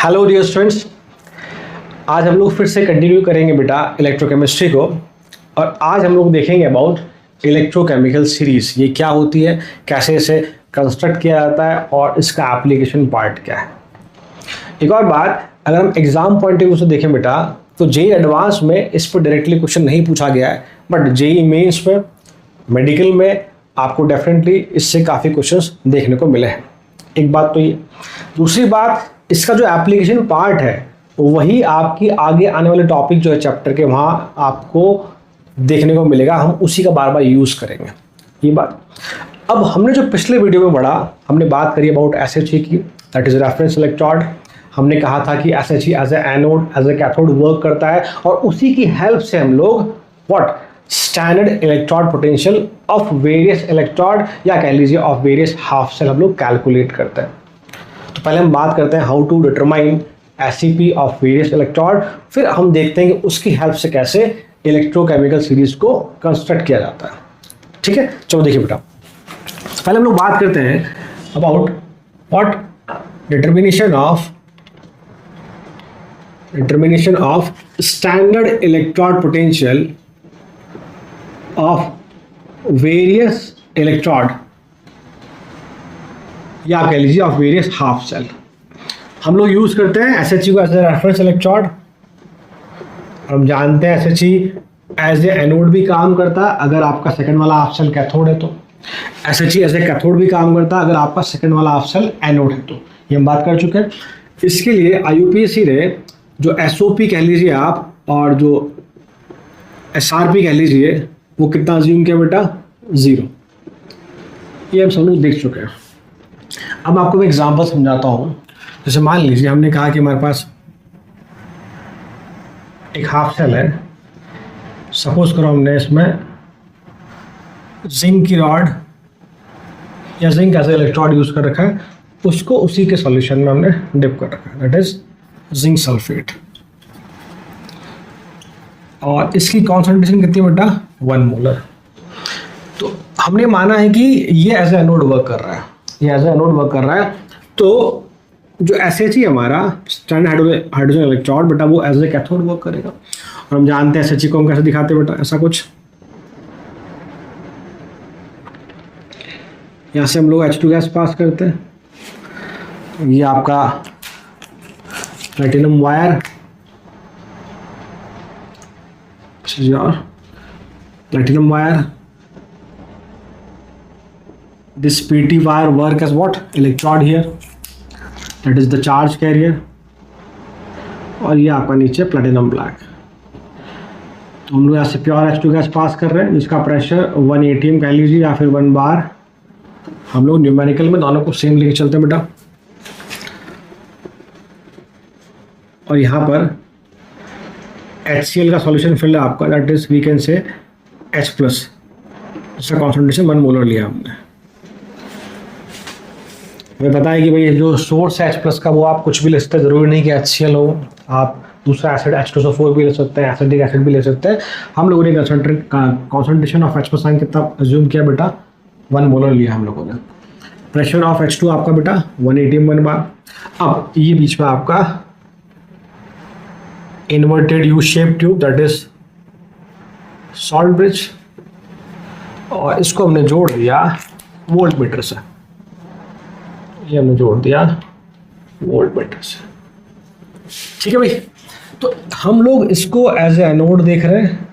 Hello dear students, आज हम लोग फिर से कंटिन्यू करेंगे बेटा इलेक्ट्रोकेमिस्ट्री को। और आज हम लोग देखेंगे अबाउट इलेक्ट्रोकेमिकल सीरीज। ये क्या होती है, कैसे इसे कंस्ट्रक्ट किया जाता है और इसका एप्लीकेशन पार्ट क्या है। एक और बात, अगर हम एग्जाम पॉइंट ऑफ व्यू से देखें बेटा, तो जेई एडवांस में इस पर डायरेक्टली क्वेश्चन नहीं पूछा गया है, बट जेई मेंस में, मेडिकल में आपको डेफिनेटली इससे काफ़ी क्वेश्चंस देखने को मिले हैं। एक बात तो ये। दूसरी बात, इसका जो एप्लीकेशन पार्ट है वही आपकी आगे आने वाले टॉपिक जो है चैप्टर के, वहाँ आपको देखने को मिलेगा। हम उसी का बार बार यूज़ करेंगे ये बात। अब हमने जो पिछले वीडियो में पढ़ा, हमने बात करी अबाउट SHE की, दैट इज रेफरेंस इलेक्ट्रोड। हमने कहा था कि SHE as a anode, as a cathode work करता है, और उसी की हेल्प से हम लोग what standard electrode potential of various electrode, या कह लीजिए ऑफ वेरियस हाफ सेल हम लोग कैलकुलेट करते हैं। तो पहले हम बात करते हैं how to determine SEP of various electrode, फिर हम देखते हैं कि उसकी हेल्प से कैसे इलेक्ट्रोकेमिकल सीरीज को कंस्ट्रक्ट किया जाता है। ठीक है, चलो देखिए बेटा, पहले हम लोग बात करते हैं about what determination of standard electrode potential of various electrode, या आप कह लीजिए ऑफ वेरियस हाफ सेल। हम लोग यूज करते हैं SHE को एज ए रेफरेंस इलेक्ट्रोड। हम जानते हैं SHE एज ए एनोड भी काम करता है अगर आपका सेकंड वाला हाफ सेल कैथोड है, तो SHE एज ए कैथोड भी काम करता है अगर आपका सेकंड वाला हाफ सेल एनोड है, तो ये हम बात कर चुके हैं। इसके लिए IUPAC ने जो SOP कह लीजिए आप, और जो SRP कह लीजिए, वो कितना अज्यूम किया बेटा, 0। ये हम सब लोग देख चुके हैं। अब आपको मैं एग्जांपल समझाता हूँ। जैसे मान लीजिए हमने कहा कि हमारे पास एक हाफ सेल है, सपोज करो हमने इसमें जिंक की रॉड या zinc as a electrode use कर रखा है, उसको उसी के सॉल्यूशन में हमने डिप कर रखा है, दैट इज जिंक सल्फेट। और इसकी कॉन्सेंट्रेशन कितनी बेटा, 1 मोलर। तो हमने माना है कि ये एज ए एनोड वर्क कर रहा है, ये एज ए एनोड वर्क कर रहा है। तो जो SHE हमारा स्टैंडर्ड हाइड्रोजन इलेक्ट्रोड बेटा, वो एज ए कैथोड वर्क करेगा। और हम जानते हैं SHE को हम कैसे दिखाते हैं बेटा, ऐसा कुछ। यहाँ से हम लोग H2 गैस पास करते हैं। ये आपका platinum wire, platinum wire, this PT wire work as what, electrode here, that is the charge carrier। और ये आपका नीचे प्लेटिनम ब्लैक। तो हम लोग यहाँ से प्योर H2 गैस पास कर रहे हैं, जिसका प्रेशर 1 atm कह लीजिए, या फिर 1 बार। हम लोग न्यूमेरिकल में दोनों को सेम लेके चलते हैं बेटा। और यहाँ पर HCl का सॉल्यूशन फिल है आपका, that is we can say H+, जिसका कॉन्सेंट्रेशन 1 मोलर लिया हमने। हमें पता है कि भाई जो सोर्स है H+ का, वो आप कुछ भी ले सकते हैं, ज़रूरी नहीं कि HCl हो, आप दूसरा एसिड H2SO4 भी ले सकते हैं, एसिडिक एसिड भी ले सकते हैं। हम लोगों ने कॉन्सेंट्रेशन ऑफ H+ कितना अज्यूम किया बेटा, 1 मोलर लिया हम लोगों ने। प्रेशर ऑफ H2 आपका बेटा 1 atm 1 बार। अब ये बीच में आपका inverted U shape tube, that is salt bridge, और इसको हमने जोड़ दिया वोल्ट मीटर से। ये हमने जोड़ दिया वोल्ट मीटर से। ठीक है भाई, तो हम लोग इसको एज ए एनोड देख रहे हैं,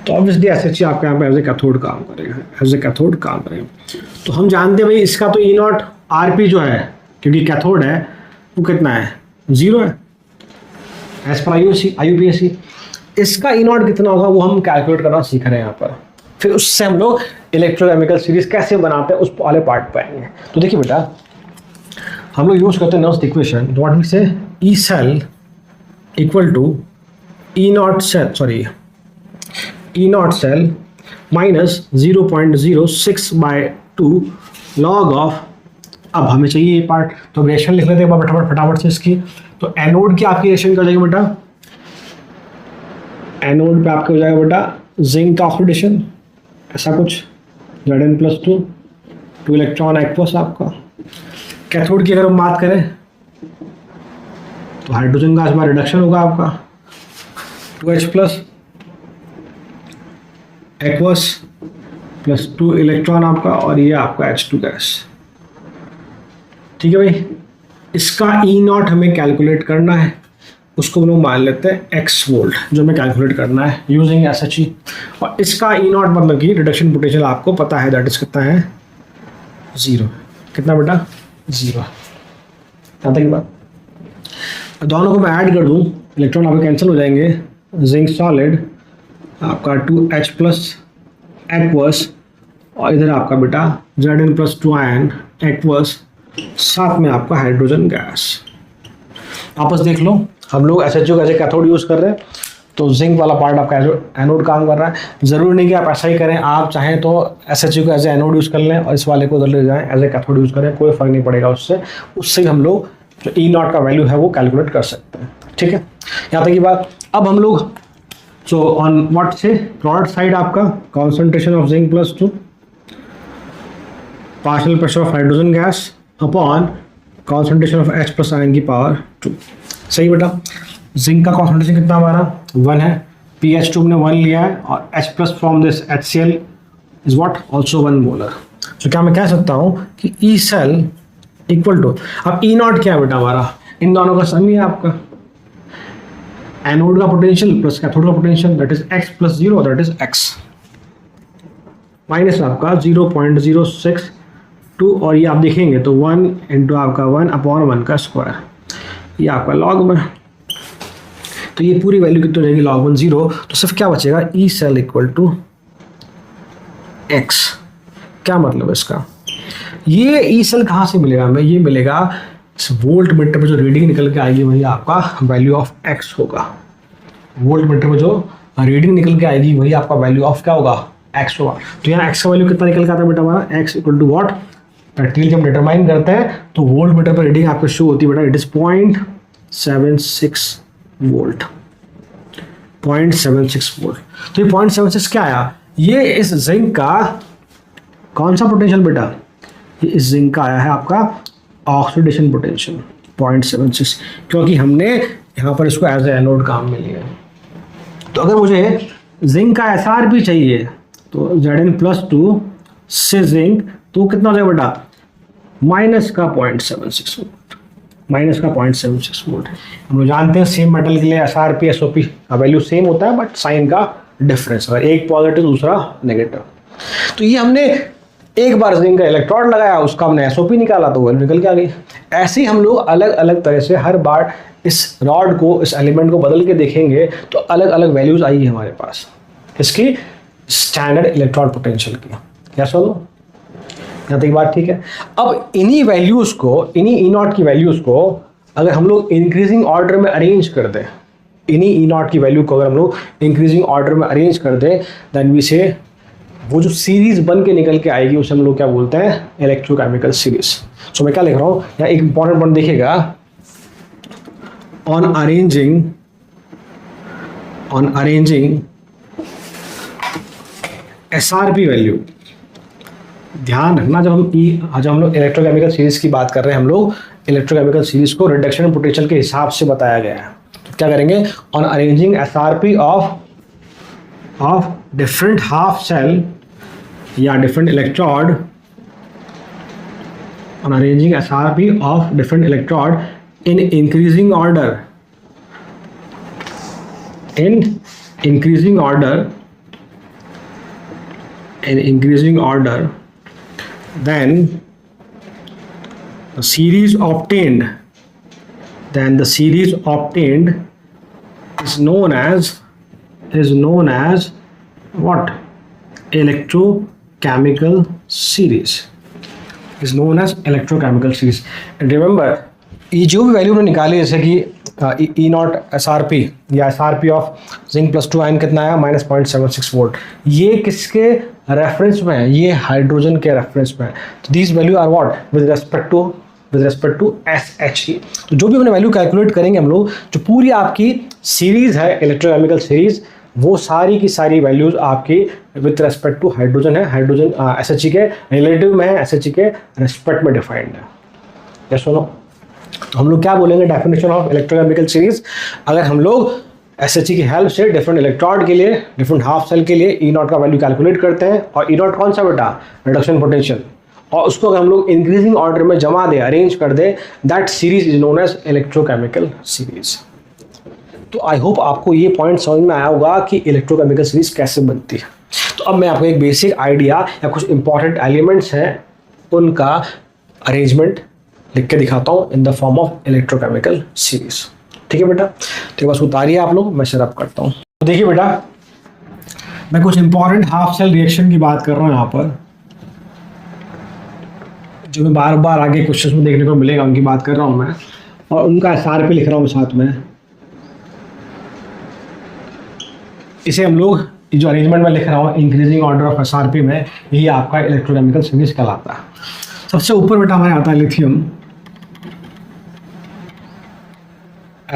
तो ऑब्वियसली SHE आपके यहाँ पे एज ए कैथोड काम करेगा, एज ए कैथोड काम करेगा। तो हम जानते हैं भाई इसका तो E0 RP जो है, क्योंकि कैथोड है, वो कितना है, 0 है एज पर IUPAC। इसका E0 कितना होगा वो हम कैलकुलेट करना सीख रहे हैं यहाँ पर। फिर उससे हम लोग इलेक्ट्रोकेमिकल सीरीज कैसे बनाते हैं उस वाले पार्ट पे आएंगे। तो देखिए बेटा, हम लोग यूज करते हैं Nernst equation, what we say E cell equal to E0 cell minus 0.06/2 log of. अब हमें चाहिए ये पार्ट, तो रिएक्शन लिख लेते हैं फटाफट से इसकी। तो एनोड की आपकी रिएक्शन कर जाएगी बेटा, एनोड पे आपके हो जाएगा बेटा जिंक का ऑक्सीडेशन, ऐसा कुछ Zn+2, 2 इलेक्ट्रॉन एक्वस आपका। कैथोड की अगर हम बात करें, तो हाइड्रोजन का इसमें रिडक्शन होगा आपका 2H plus aqueous plus 2 electron आपका, और ये आपका H2 गैस। ठीक है भाई, इसका ई नॉट हमें कैलकुलेट करना है, उसको हम लोग मान लेते हैं x वोल्ट, जो हमें कैलकुलेट करना है यूजिंग SHE। और इसका ई नॉट मतलब कि रिडक्शन पोटेंशियल आपको पता है, दैट इज कितना है 0। कितना बेटा 0। यहाँ तक की बात। दोनों को मैं ऐड कर दूँ, इलेक्ट्रॉन आपके कैंसिल हो जाएंगे। जिंक सॉलिड आपका 2H प्लस एक्वस, और इधर आपका बेटा Zn प्लस 2 आयन एक्वस, साथ में आपका हाइड्रोजन गैस। आपस देख लो, हम लोग SHO का एज कैथोड यूज़ कर रहे हैं, तो जिंक वाला पार्ट आपका एनोड काम कर रहा है। ज़रूरी नहीं कि आप ऐसा ही करें, आप चाहें तो SHO को एज एनोड यूज़ कर लें और इस वाले को उधर ले जाएं एज ए कैथोड यूज़ करें, कोई फ़र्क नहीं पड़ेगा उससे हम लोग जो ई नॉट का वैल्यू है वो कैलकुलेट कर सकते हैं। ठीक है, यहाँ तक की बात। अब हम लोग सो ऑन व्हाट से प्रोडक्ट साइड आपका concentration of zinc plus 2 partial pressure of hydrogen gas upon concentration of H plus ion की पावर 2। सही बेटा, जिंक का कॉन्सेंट्रेशन कितना हमारा 1 है, PH2 ने 1 लिया है, और H plus from this HCl is what also 1 molar. तो क्या मैं कह सकता हूँ कि ई सेल इक्वल टू, अब ई नॉट क्या है बेटा हमारा, इन दोनों का सम ही है आपका, एनोड का पोटेंशियल प्लस कैथोड का potential, that is x plus 0, that is x minus आपका 0.062, और ये आप देखेंगे तो 1 इंटू आपका 1 अपॉन 1 का स्क्वायर, ये आपका लॉग में। तो ये पूरी वैल्यू कितनी हो जाएगी log 1 0, तो सिर्फ क्या बचेगा E cell equal to x। क्या मतलब इसका, ये ई सेल कहाँ से मिलेगा हमें, ये मिलेगा इस वोल्ट मीटर पे जो रीडिंग निकल के आएगी वही आपका वैल्यू ऑफ x होगा। वोल्ट मीटर पे जो रीडिंग निकल के आएगी वही आपका वैल्यू ऑफ क्या होगा x होगा। तो यहाँ x का वैल्यू कितना निकल के आता है बेटा हमारा, x equal to what, practically जब डिटरमाइन करते हैं तो वोल्ट मीटर पर रीडिंग आपको शो होती है बेटा, इट इज 0.76 वोल्ट, 0.76 वोल्ट। तो ये 0.76 क्या आया, ये इस जिंक का कौन सा पोटेंशियल बेटा, ये इस जिंक का आया है आपका ऑक्सीडेशन पोटेंशियल 0.76, क्योंकि हमने यहाँ पर इसको एज ए एनोड काम में लिया है। तो अगर मुझे जिंक का SRP चाहिए तो Zn प्लस 2 से जिंक, तो कितना हो जाएगा बेटा माइनस का 0.76 वोल्ट, माइनस का 0.76 वोल्ट। हम लोग जानते हैं सेम मेटल के लिए SRP SOP का वैल्यू सेम होता है, बट साइन का डिफरेंस, अगर एक पॉजिटिव दूसरा नेगेटिव। तो ये हमने एक बार जिंक का इलेक्ट्रोड लगाया, उसका हमने SOP निकाला तो वैल्यू निकल के आ गई। ऐसे ही हम लोग अलग अलग तरह से हर बार इस रॉड को, इस एलिमेंट को बदल के देखेंगे तो अलग अलग वैल्यूज आएगी हमारे पास इसकी स्टैंडर्ड इलेक्ट्रॉन पोटेंशियल की। क्या सुनो, यहाँ तक बात ठीक है। अब इन्हीं वैल्यूज को, इन्हीं ई नॉट की वैल्यूज को अगर हम लोग इंक्रीजिंग ऑर्डर में अरेंज कर दें, इन्हीं ई नॉट की वैल्यू को अगर हम लोग इंक्रीजिंग ऑर्डर में अरेंज कर दें, देन वी से वो जो सीरीज बन के निकल के आएगी उसे हम लोग क्या बोलते हैं, इलेक्ट्रोकेमिकल सीरीज। सो मैं क्या लिख रहा हूँ यहाँ, एक इंपॉर्टेंट पॉइंट देखिएगा, ऑन अरेंजिंग SRP वैल्यू। ध्यान रखना, जब हम लोग इलेक्ट्रोकेमिकल सीरीज की बात कर रहे हैं, हम लोग इलेक्ट्रोकेमिकल सीरीज को रिडक्शन पोटेंशियल के हिसाब से बताया गया है। तो क्या करेंगे, on arranging SRP of different half cell या different electrode, on arranging SRP of different electrode in increasing order, then the series obtained is known as what, electrochemical series, is known as electrochemical series. And remember, ये जो भी value ने निकाली, जैसे कि ई not SRP या SRP of zinc plus 2 ion कितना आया, माइनस 0.76 वोल्ट, ये किसके रेफरेंस में है, ये हाइड्रोजन के रेफरेंस में है। तो these value are what with respect to SHE। तो जो भी हमने वैल्यू कैलकुलेट करेंगे हम लोग, जो पूरी आपकी सीरीज है इलेक्ट्रोकेमिकल सीरीज, वो सारी की सारी वैल्यूज आपकी विद रेस्पेक्ट टू हाइड्रोजन है, हाइड्रोजन SHE के रिलेटिव में है, SHE के रेस्पेक्ट में डिफाइंड है। यस सुनो, तो हम लोग क्या बोलेंगे डेफिनेशन ऑफ इलेक्ट्रोकेमिकल सीरीज, अगर हम लोग एसएचजी की हेल्प से डिफरेंट इलेक्ट्रोड के लिए, डिफरेंट हाफ सेल के लिए ई नॉट का वैल्यू कैलकुलेट करते हैं, और ई नॉट कौन सा बेटा, रिडक्शन पोटेंशियल, और उसको अगर हम लोग इंक्रीजिंग ऑर्डर में जमा दे, अरेंज कर दे, that series is known as electrochemical series. तो आई होप आपको ये पॉइंट समझ में आया होगा कि इलेक्ट्रोकेमिकल सीरीज कैसे बनती है। तो अब मैं आपको एक बेसिक आइडिया या कुछ इंपॉर्टेंट एलिमेंट्स हैं उनका अरेंजमेंट लिख के दिखाता हूँ in the form of electrochemical series. ठीक है बेटा, तो बस उतारिए आप लोग, मैं शेयर अप करता हूँ। तो देखिए बेटा, मैं कुछ इंपॉर्टेंट हाफ सेल रिएक्शन की बात कर रहा हूँ यहाँ पर, जो मैं बार बार आगे क्वेश्चन में देखने को मिलेगा, उनकी बात कर रहा हूँ मैं, और उनका SRP लिख रहा हूँ साथ में। इसे हम लोग जो अरेंजमेंट में लिख रहा हूँ इंक्रीजिंग ऑर्डर ऑफ SRP में, यही आपका इलेक्ट्रोकेमिकल सीरीज कहलाता है। सबसे ऊपर बेटा हमारे आता है लिथियम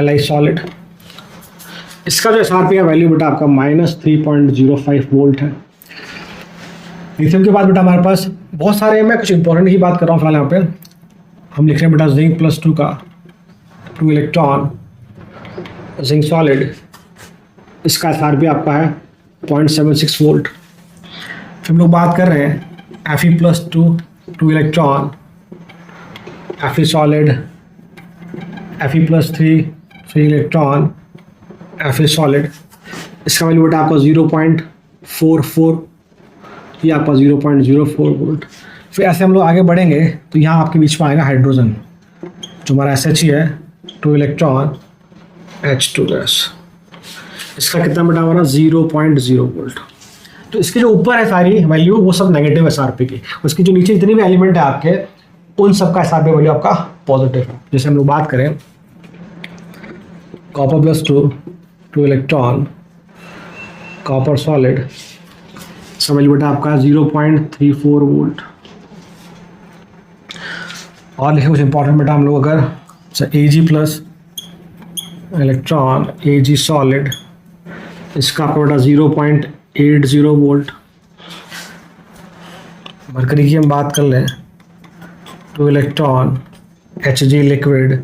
Li सॉलिड। इसका जो SRP का वैल्यू बेटा आपका -3.05 वोल्ट है। लिथियम के बाद बेटा हमारे पास बहुत सारे हैं, मैं कुछ इंपॉर्टेंट ही बात कर रहा हूँ फिलहाल यहाँ पे। हम लिख रहे हैं बेटा जिंक +2 का 2 इलेक्ट्रॉन जिंक सॉलिड, इसका SRP आपका है 0.76 वोल्ट। फिर हम लोग बात कर रहे हैं Fe+2 2 electron Fe solid, Fe+3 3 electron Fe solid, इसका वैल्यू बेटा आपका 0.44, ये आपका 0.04 वोल्ट। फिर ऐसे हम लोग आगे बढ़ेंगे तो यहाँ आपके बीच में आएगा हाइड्रोजन, जो हमारा SHE है 2 इलेक्ट्रॉन H2 गैस, इसका कितना बेटा हमारा 0.0 वोल्ट। तो इसके जो ऊपर है सारी वैल्यू वो सब नेगेटिव SRP की, उसकी जो नीचे जितनी भी एलिमेंट है आपके उन सब का SRP वैल्यू आपका पॉजिटिव है। जैसे हम लोग बात करें कॉपर+2 2 इलेक्ट्रॉन कॉपर सॉलिड, इसका वैल्यू बेटा आपका 0.34 वोल्ट। और लिखे कुछ इंपॉर्टेंट बेटा हम लोग अगर Ag+ इलेक्ट्रॉन Ag सॉलिड, इसका आपका बेटा 0.80 वोल्ट। मरकरी की हम बात कर लें 2 इलेक्ट्रॉन Hg लिक्विड,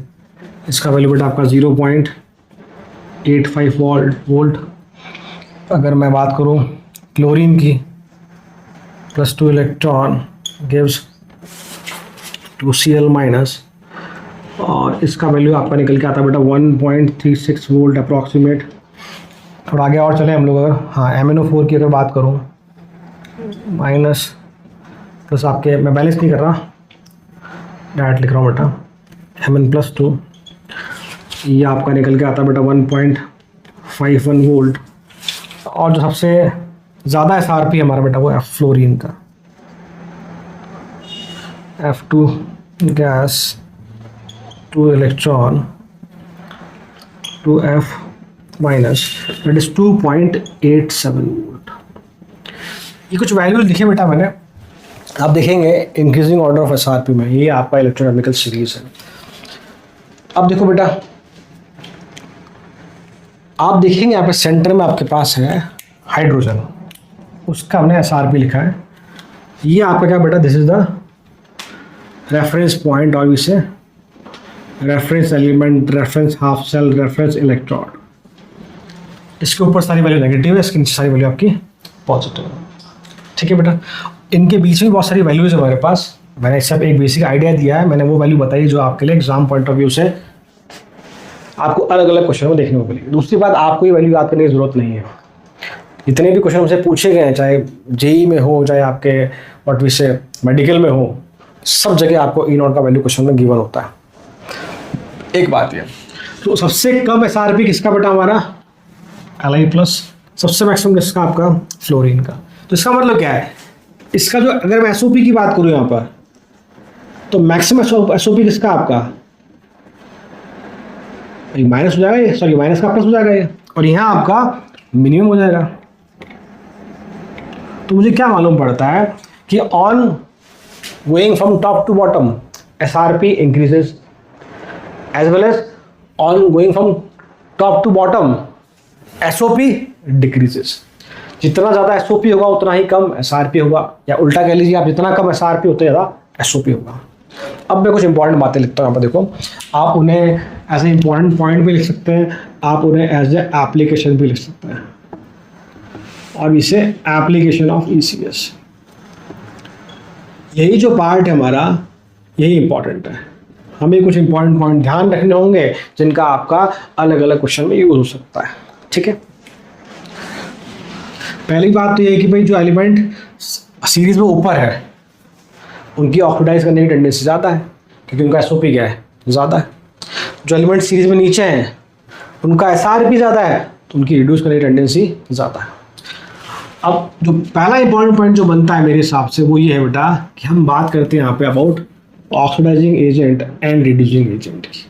इसका वैल्यू बेटा आपका 0.85 वोल्ट। अगर मैं बात करूं क्लोरीन की +2 इलेक्ट्रॉन गिव्स 2Cl-, और इसका वैल्यू आपका निकल के आता है बेटा 1.36 वोल्ट अप्रॉक्सीमेट। थोड़ा आगे और चले हम लोग, अगर हाँ MnO4 की अगर बात करूँ माइनस प्लस आपके, मैं बैलेंस नहीं कर रहा, डायरेक्ट लिख रहा हूँ बेटा Mn+2, ये आपका निकल के आता है बेटा 1.51 वोल्ट। और जो सबसे ज़्यादा SRP हमारा बेटा वो है फ्लोरीन का F2 gas 2 electron 2F- that is 2.87 volt. ये कुछ वैल्यू लिखे बेटा मैंने, आप देखेंगे इंक्रीजिंग ऑर्डर ऑफ SRP में, ये आपका इलेक्ट्रोकेमिकल सीरीज है। अब देखो बेटा, आप देखेंगे यहाँ पे सेंटर में आपके पास है हाइड्रोजन, उसका हमने SRP लिखा है। ये आपका क्या बेटा, this is the reference point, और इसे reference element, reference half cell, reference electrode. इसके ऊपर सारी वैल्यू नेगेटिव है, इसकी नीचे सारी वैल्यू आपकी पॉजिटिव है। ठीक है बेटा, इनके बीच में बहुत सारी वैल्यूज है हमारे पास, मैंने सब एक बेसिक आइडिया दिया है, मैंने वो वैल्यू बताई जो आपके लिए एग्जाम पॉइंट ऑफ व्यू से आपको अलग अलग क्वेश्चन में देखने को मिलेगी। दूसरी बात, आपको ये वैल्यू याद करने की जरूरत नहीं है। जितने भी क्वेश्चन हमसे पूछे गए हैं, चाहे जेई में हो, चाहे आपके व्हाट वी से मेडिकल में हो, सब जगह आपको ई नॉट का वैल्यू क्वेश्चन में गिवन होता है। एक बात ये, तो सबसे कम SRP किसका बेटा हमारा Li+, सबसे मैक्सिमम किसका आपका फ्लोरीन का। तो इसका मतलब क्या है, इसका जो अगर मैं SOP की बात करूं यहाँ पर, तो मैक्सिमम SOP किसका आपका माइनस हो जाएगा, सॉरी माइनस का प्लस हो जाएगा ये, और यहाँ आपका मिनिमम हो जाएगा। तो मुझे क्या मालूम पड़ता है कि on going from top to bottom SRP increases, as well as on going from top to bottom SOP decreases. जितना ज़्यादा SOP होगा उतना ही कम SRP होगा, या उल्टा कह लीजिए आप, जितना कम SRP उतना ज़्यादा SOP होगा। अब मैं कुछ इंपॉर्टेंट बातें लिखता हूँ यहाँ पर, देखो आप उन्हें एज ए इंपॉर्टेंट पॉइंट भी लिख सकते हैं, आप उन्हें एज ए एप्लीकेशन भी लिख सकते हैं। और इसे एप्लीकेशन ऑफ ECS, यही जो पार्ट है हमारा, यही इंपॉर्टेंट है। हमें कुछ इंपॉर्टेंट पॉइंट ध्यान रखने होंगे जिनका आपका अलग अलग क्वेश्चन में यूज हो सकता है, ठीक है। पहली बात तो ये है कि भाई जो एलिमेंट सीरीज में ऊपर है उनकी ऑक्सीडाइज करने की टेंडेंसी ज़्यादा है, क्योंकि उनका SOP क्या है, ज़्यादा है। जो एलिमेंट सीरीज में नीचे हैं उनका SRP ज़्यादा है, तो उनकी रिड्यूस करने की टेंडेंसी ज़्यादा है। अब जो पहला इंपॉर्टेंट पॉइंट जो बनता है मेरे हिसाब से वो ये है बेटा कि हम बात करते हैं यहाँ पे about oxidising agent and reducing agent की।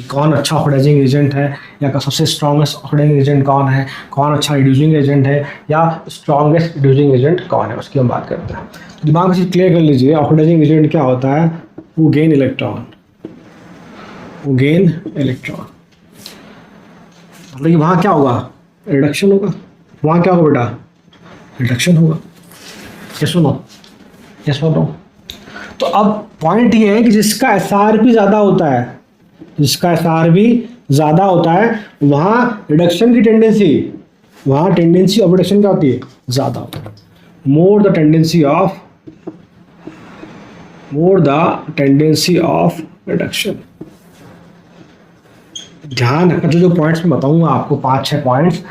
कौन अच्छा ऑक्सीडाइजिंग एजेंट है, या सबसे स्ट्रॉन्गेस्ट ऑक्सीडाइजिंग एजेंट कौन है, कौन अच्छा रिड्यूसिंग एजेंट है, या स्ट्रॉन्गेस्ट रिड्यूसिंग एजेंट कौन है, उसकी हम बात करते हैं। तो दिमाग में क्लियर कर लीजिए, ऑक्सीडाइजिंग एजेंट क्या होता है, वो गेन इलेक्ट्रॉन, वो गेन इलेक्ट्रॉन। मतलब कि वहाँ क्या होगा, रिडक्शन होगा। वहाँ क्या होगा बेटा, रिडक्शन होगा। ये सुनो, ये सुनो। तो अब पॉइंट ये है कि जिसका SRP ज़्यादा होता है, जिसका SRP ज़्यादा होता है, वहाँ रिडक्शन की टेंडेंसी, वहाँ टेंडेंसी ऑफ रिडक्शन क्या होती है, ज़्यादा होता है। मोर द टेंडेंसी ऑफ रिडक्शन। ध्यान रखना, जो पॉइंट्स मैं बताऊंगा आपको 5-6 पॉइंट्स,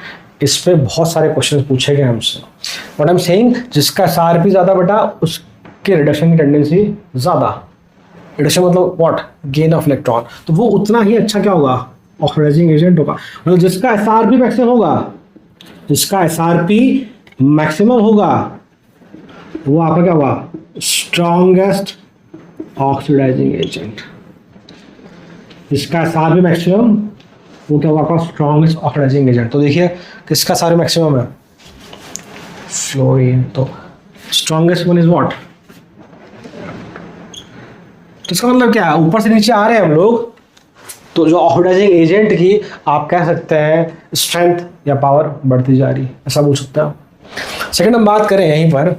इस पे बहुत सारे क्वेश्चन पूछे गए हमसे। व्हाट आई एम सेइंग, जिसका SRP ज़्यादा बेटा उसके रिडक्शन की टेंडेंसी ज़्यादा। रिडक्शन मतलब व्हाट, गेन ऑफ इलेक्ट्रॉन, तो वो उतना ही अच्छा क्या होगा, ऑक्सीडाइजिंग एजेंट होगा। मतलब जिसका SRP मैक्सिमम होगा, जिसका SRP मैक्सिमम होगा, वो आपका क्या होगा, स्ट्रॉन्गेस्ट ऑक्सीडाइजिंग एजेंट। जिसका SRP मैक्सिमम, वो क्या होगा आपका, स्ट्रॉन्गेस्ट ऑक्सीडाइजिंग एजेंट। तो देखिए किसका SRP मैक्सिमम है, फ्लोरीन। तो स्ट्रॉन्गेस्ट वन इज व्हाट। तो इसका मतलब क्या है, ऊपर से नीचे आ रहे हैं हम लोग, तो जो ऑक्सीडाइजिंग एजेंट की आप कह सकते हैं स्ट्रेंथ या पावर बढ़ती जा रही है, ऐसा बोल सकते हैं आप। सेकंड हम बात करें यहीं पर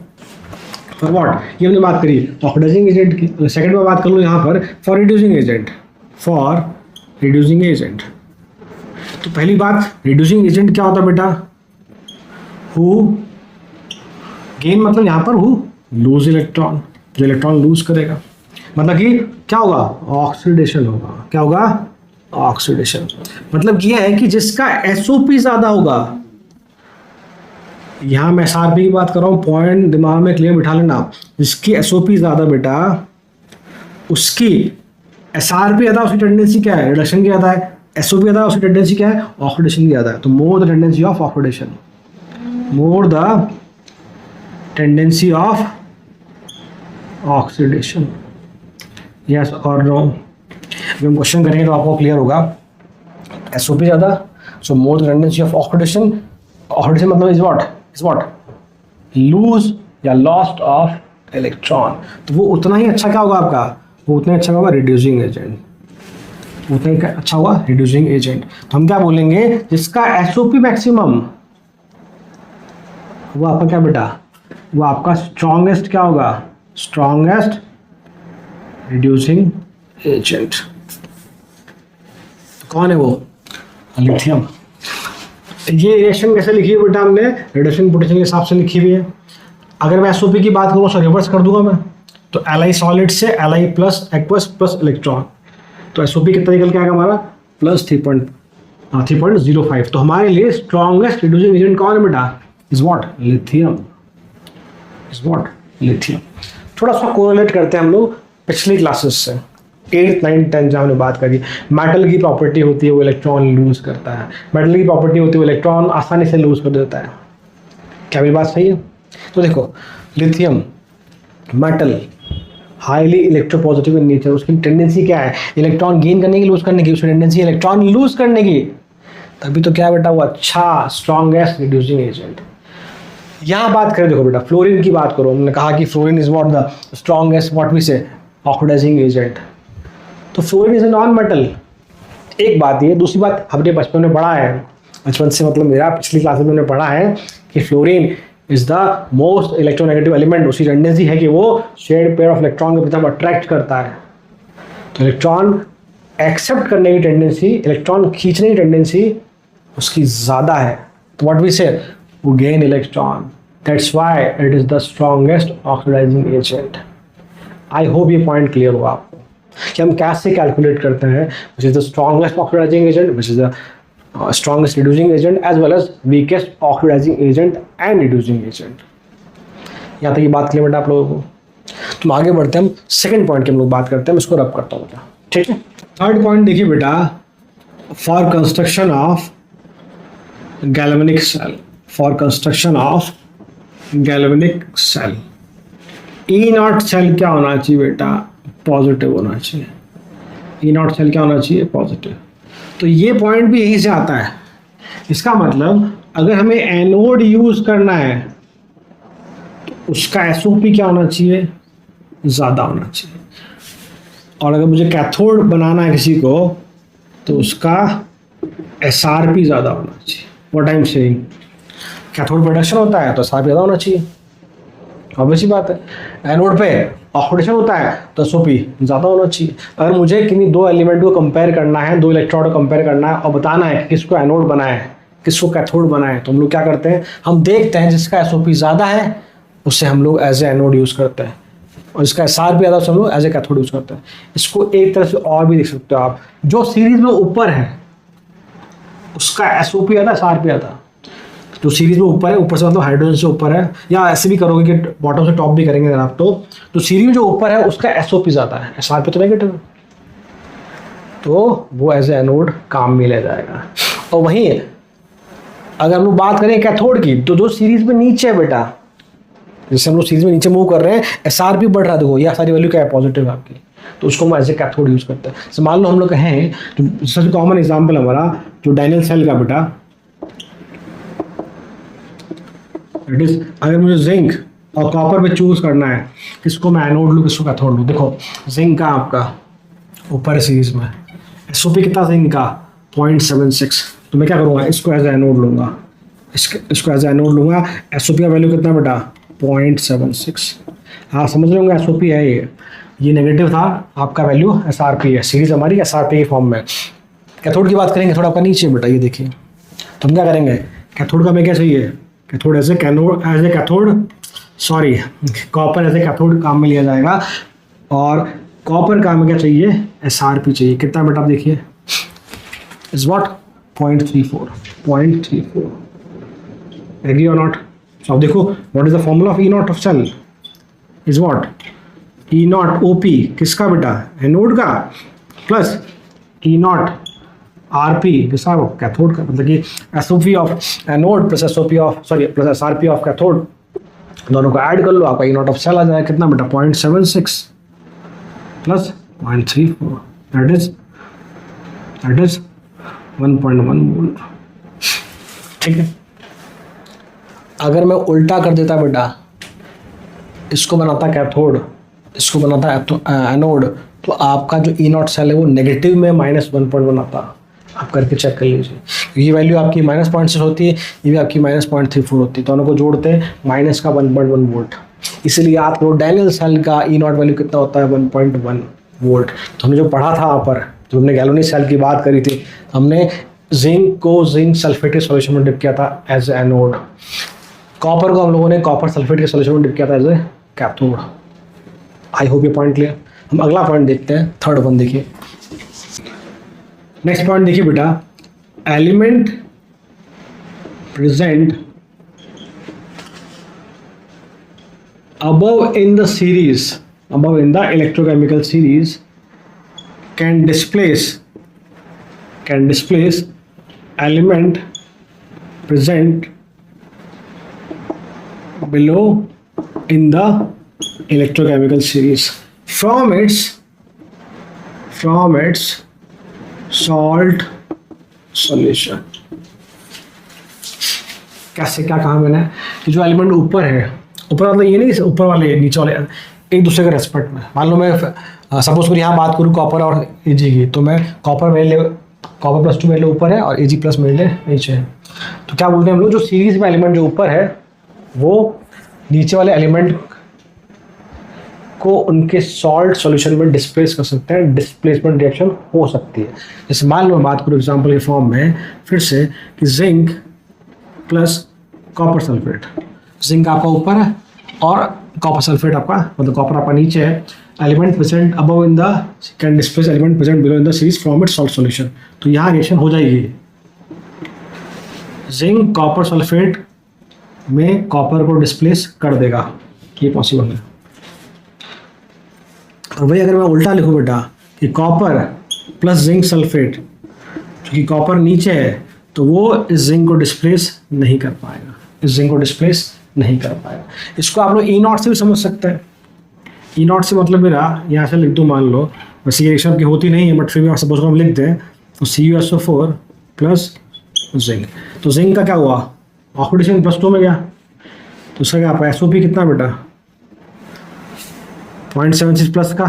फॉर व्हाट, ये हमने बात करी ऑक्सीडाइजिंग एजेंट की। सेकंड में बात कर लूँ यहाँ पर for reducing agent, for reducing agent. तो पहली बात, रिड्यूसिंग एजेंट क्या होता है बेटा, हु गेन, मतलब यहाँ पर हु लूज इलेक्ट्रॉन, जो इलेक्ट्रॉन लूज करेगा, मतलब कि क्या होगा, ऑक्सीडेशन होगा। क्या होगा, ऑक्सीडेशन। मतलब ये है कि जिसका SOP ज्यादा होगा, यहां मैं SRP की बात कर रहा हूं, पॉइंट दिमाग में क्लियर बिठा लेना। जिसकी SOP ज्यादा बेटा, उसकी SRP ज्यादा, उसकी टेंडेंसी क्या है, रिडक्शन की ज्यादा है। SOP ज्यादा, उसकी टेंडेंसी क्या है, ऑक्सीडेशन की ज्यादा है। तो मोर the tendency of oxidation, more the tendency of oxidation, yes और नो। जब हम क्वेश्चन करेंगे तो आपको क्लियर होगा। SOP ज़्यादा, so more the tendency of oxidation. Oxidation मतलब इज व्हाट, लूज या लॉस्ट ऑफ इलेक्ट्रॉन। तो वो उतना ही अच्छा क्या होगा आपका, वो उतना अच्छा होगा रिड्यूसिंग एजेंट, उतना ही अच्छा होगा रिड्यूसिंग एजेंट। तो हम क्या बोलेंगे, जिसका SOP मैक्सिमम, वो आपका क्या बेटा, वो आपका स्ट्रॉन्गेस्ट क्या होगा, स्ट्रॉन्गेस्ट रिड्यूसिंग एजेंट। कौन है वो, लिथियम। ये रिएक्शन कैसे लिखी है बेटा हमने, रिडक्शन पोटेंशियल के हिसाब से लिखी हुई है। अगर मैं SOP की बात करूँ तो रिवर्स कर दूंगा मैं, तो Li सॉलिड से Li plus aqueous plus electron, तो SOP कितना निकल के आएगा हमारा, प्लस 3.05। तो हमारे लिए स्ट्रॉन्गेस्ट रिड्यूसिंग एजेंट कौन है बेटा, is what, lithium, is what, lithium. थोड़ा सा कोरिलेट करते हैं हम लोग पिछली क्लासेस से, 8th 9th 10th जहाँ हमने बात करी। मेटल की प्रॉपर्टी होती है वो इलेक्ट्रॉन लूज करता है, मेटल की प्रॉपर्टी होती है वो इलेक्ट्रॉन आसानी से लूज कर देता है। क्या मेरी बात सही है? तो देखो lithium metal highly electropositive in nature, उसकी टेंडेंसी क्या है, इलेक्ट्रॉन गेन करने की, लूज करने की, उसकी टेंडेंसी इलेक्ट्रॉन लूज करने की। तभी तो क्या बेटा वो अच्छा स्ट्रॉन्गेस्ट रिड्यूसिंग एजेंट। यहाँ बात करें, देखो बेटा फ्लोरीन की बात करो, हमने कहा कि fluorine is what the strongest what we say oxidising agent. तो fluorine is a non metal, एक बात ये। दूसरी बात हमने बचपन में पढ़ा है, बचपन से मतलब मेरा पिछली क्लास में हमने पढ़ा है कि fluorine is the most electronegative element. उसकी टेंडेंसी है कि वो शेयर्ड पेयर ऑफ इलेक्ट्रॉन की तरफ अट्रैक्ट करता है। तो इलेक्ट्रॉन एक्सेप्ट करने की टेंडेंसी, इलेक्ट्रॉन खींचने की टेंडेंसी उसकी ज़्यादा है। तो व्हाट वी से, वो gain electron, that's why it is the strongest oxidising agent. I hope ये पॉइंट क्लियर हुआ आपको कि हम कैसे कैलकुलेट करते हैं which is the strongest oxidising agent, which is the strongest reducing agent as well as weakest oxidising agent and reducing agent. यहाँ तक ये बात क्लियर बेटा आप लोगों को। तो आगे बढ़ते हैं, हम सेकंड पॉइंट की हम लोग बात करते हैं। मैं इसको रब करता हूँ बेटा, ठीक है। थर्ड पॉइंट देखिए बेटा, for construction of galvanic cell, for construction of galvanic cell, E naught cell क्या होना चाहिए बेटा, पॉजिटिव होना चाहिए। ई नॉट सेल क्या होना चाहिए, पॉजिटिव। तो ये पॉइंट भी यहीं से आता है। इसका मतलब अगर हमें एनोड यूज करना है तो उसका एसओपी क्या होना चाहिए, ज़्यादा होना चाहिए। और अगर मुझे कैथोड बनाना है किसी को तो उसका एसआरपी ज़्यादा होना चाहिए। What I am saying, cathode production होता है तो एसआरपी ज़्यादा होना चाहिए, ऑब्वियस सी बात है। एनोड पे ऑक्सीडेशन होता है तो एसओपी ज़्यादा होना चाहिए। अगर मुझे किन्हीं दो एलिमेंट को कंपेयर करना है, दो इलेक्ट्रोड को कंपेयर करना है और बताना है कि किसको एनोड बनाए किसको कैथोड बनाए, तो हम लोग क्या करते हैं, हम देखते हैं जिसका एसओपी ज़्यादा है उससे हम लोग एज ए एनोड यूज़ करते हैं, और इसका एसआरपी ज़्यादा उससे हम लोग एज ए कैथोड यूज़ करते हैं। इसको एक तरह से और भी देख सकते हो आप, जो सीरीज में ऊपर है उसका एसओपी ज़्यादा, एसआरपी ज़्यादा। जो सीरीज में ऊपर है, ऊपर से मतलब हाइड्रोजन से ऊपर है, या ऐसे भी करोगे कि बॉटम से टॉप भी करेंगे अगर आप, तो सीरीज में जो ऊपर है उसका एसओपी ज़्यादा है, एसआरपी तो नेगेटिव है, तो वो एज ए एनोड काम में ले जाएगा। और वहीं अगर हम लोग बात करें कैथोड की, तो जो सीरीज में नीचे है बेटा, जैसे हम लोग सीरीज में नीचे मूव कर रहे हैं, एसआरपी बढ़ रहा है, देखो ये सारी वैल्यू क्या है, पॉजिटिव है आपकी, तो उसको हम एज ए कैथोड यूज़ करते हैं। तो मान लो हम लोग कहें, तो सबसे कॉमन एग्जाम्पल हमारा जो डैनियल सेल का बेटा, इट इज, अगर मुझे जिंक और कॉपर पे चूज करना है किसको मैं एनोड लूँ किसको कैथोड लूँ, देखो जिंक का आपका ऊपर सीरीज में एसओपी कितना, जिंक का 0.76, तो मैं क्या करूँगा, इसको एज एनोड लूँगा, इसको एज एनोड लूँगा। एसओपी का वैल्यू कितना बेटा, 0.76। हाँ समझ रहे होंगे, एसओपी है ये नेगेटिव था, आपका वैल्यू एसआरपी है, सीरीज हमारी एसआरपी के फॉर्म में। कैथोड की बात करेंगे, थोड़ा आपका नीचे बेटा, ये देखिए, तो हम क्या करेंगे, कैथोड का हमें क्या चाहिए, cathode as a cathode, sorry copper as a cathode काम में लिया जाएगा, और कॉपर काम में क्या चाहिए, एसआरपी चाहिए। कितना बेटा आप देखिए, इज व्हाट 0.34 एग्री और नॉट। अब देखो what is the formula of E naught of cell, is what, E naught OP किसका बेटा, एनोड का, प्लस ई नॉट आरपी किसका, कैथोड का, मतलब कि SOP of anode plus SOP of, sorry plus SRP of cathode, दोनों को add कर लो, आपका ई नॉट ऑफ सेल आ जाएगा कितना बेटा, 0.76 प्लस 0.34, दैट इज 1.1 मोल। ठीक है, अगर मैं उल्टा कर देता बेटा, इसको बनाता कैथोड, इसको बनाता एनोड, तो आपका जो ई नॉट सेल है वो नेगेटिव में -1.1 आता। आप करके चेक कर लीजिए, ये वैल्यू आपकी -0.6 होती है, ये भी आपकी -0.34 होती है, दोनों को जोड़ते हैं माइनस का 1.1 वोल्ट। इसलिए आप लोग डैनियल सेल का ई नॉट वैल्यू कितना होता है, 1.1 वोल्ट। तो हमने जो पढ़ा था वहाँ पर, जब हमने गैल्वेनिक सेल की बात करी थी, हमने जिंक को जिंक सल्फेट के सॉल्यूशन में डिप किया था एज एनोड, कॉपर को हम लोगों ने कॉपर सल्फेट के सॉल्यूशन में डिप किया था as a cathode. I hope ये पॉइंट क्लियर। हम अगला पॉइंट देखते हैं, थर्ड वन देखिए, नेक्स्ट पॉइंट देखिए बेटा, element present above in the series, above in the electrochemical series can displace element present below in the electrochemical series from its salt solution। कैसे, क्या कहा मैंने कि जो एलिमेंट ऊपर है, ऊपर मतलब ये नहीं ऊपर वाले नीचे वाले एक दूसरे के रेस्पेक्ट में, मान लो मैं सपोज करो यहाँ बात करूँ कॉपर और एजी की, तो मैं कॉपर मेरे लिए, कॉपर +2 मेरे लिए ऊपर है और एजी प्लस मेरे लिए नीचे है। तो क्या बोलते हैं हम लोग, जो सीरीज में एलिमेंट जो ऊपर है वो नीचे वाले एलिमेंट को उनके सॉल्ट सॉल्यूशन में डिस्प्लेस कर सकते हैं, डिस्प्लेसमेंट रिएक्शन हो सकती है। जैसे मान लो मैं बात करूँ एग्जाम्पल के फॉर्म में फिर से कि zinc plus copper sulphate, zinc आपका ऊपर है और कॉपर सल्फेट आपका मतलब कॉपर आपका नीचे है, element present above in the can displace element present below in the series from its salt solution. तो यहाँ रिएक्शन हो जाएगी, जिंक कॉपर सल्फेट में कॉपर को डिस्प्लेस कर देगा, ये पॉसिबल है। और वही अगर मैं उल्टा लिखूँ बेटा कि कॉपर प्लस जिंक सल्फेट, क्योंकि कॉपर नीचे है तो वो इस जिंक को डिस्प्लेस नहीं कर पाएगा, इस जिंक को डिस्प्लेस नहीं कर पाएगा। इसको आप लोग E0 से भी समझ सकते हैं। E0 से मतलब मेरा यहाँ से लिख दूँ, मान लो वैसे ये रिएक्शन की होती नहीं है बट फिर भी सपोज हम लिख दें तो CuSO4 प्लस जिंक, तो जिंक का क्या हुआ ऑक्सीडेशन +2 में गया, तो उसका क्या आपका SOP कितना बेटा 0.76 प्लस का,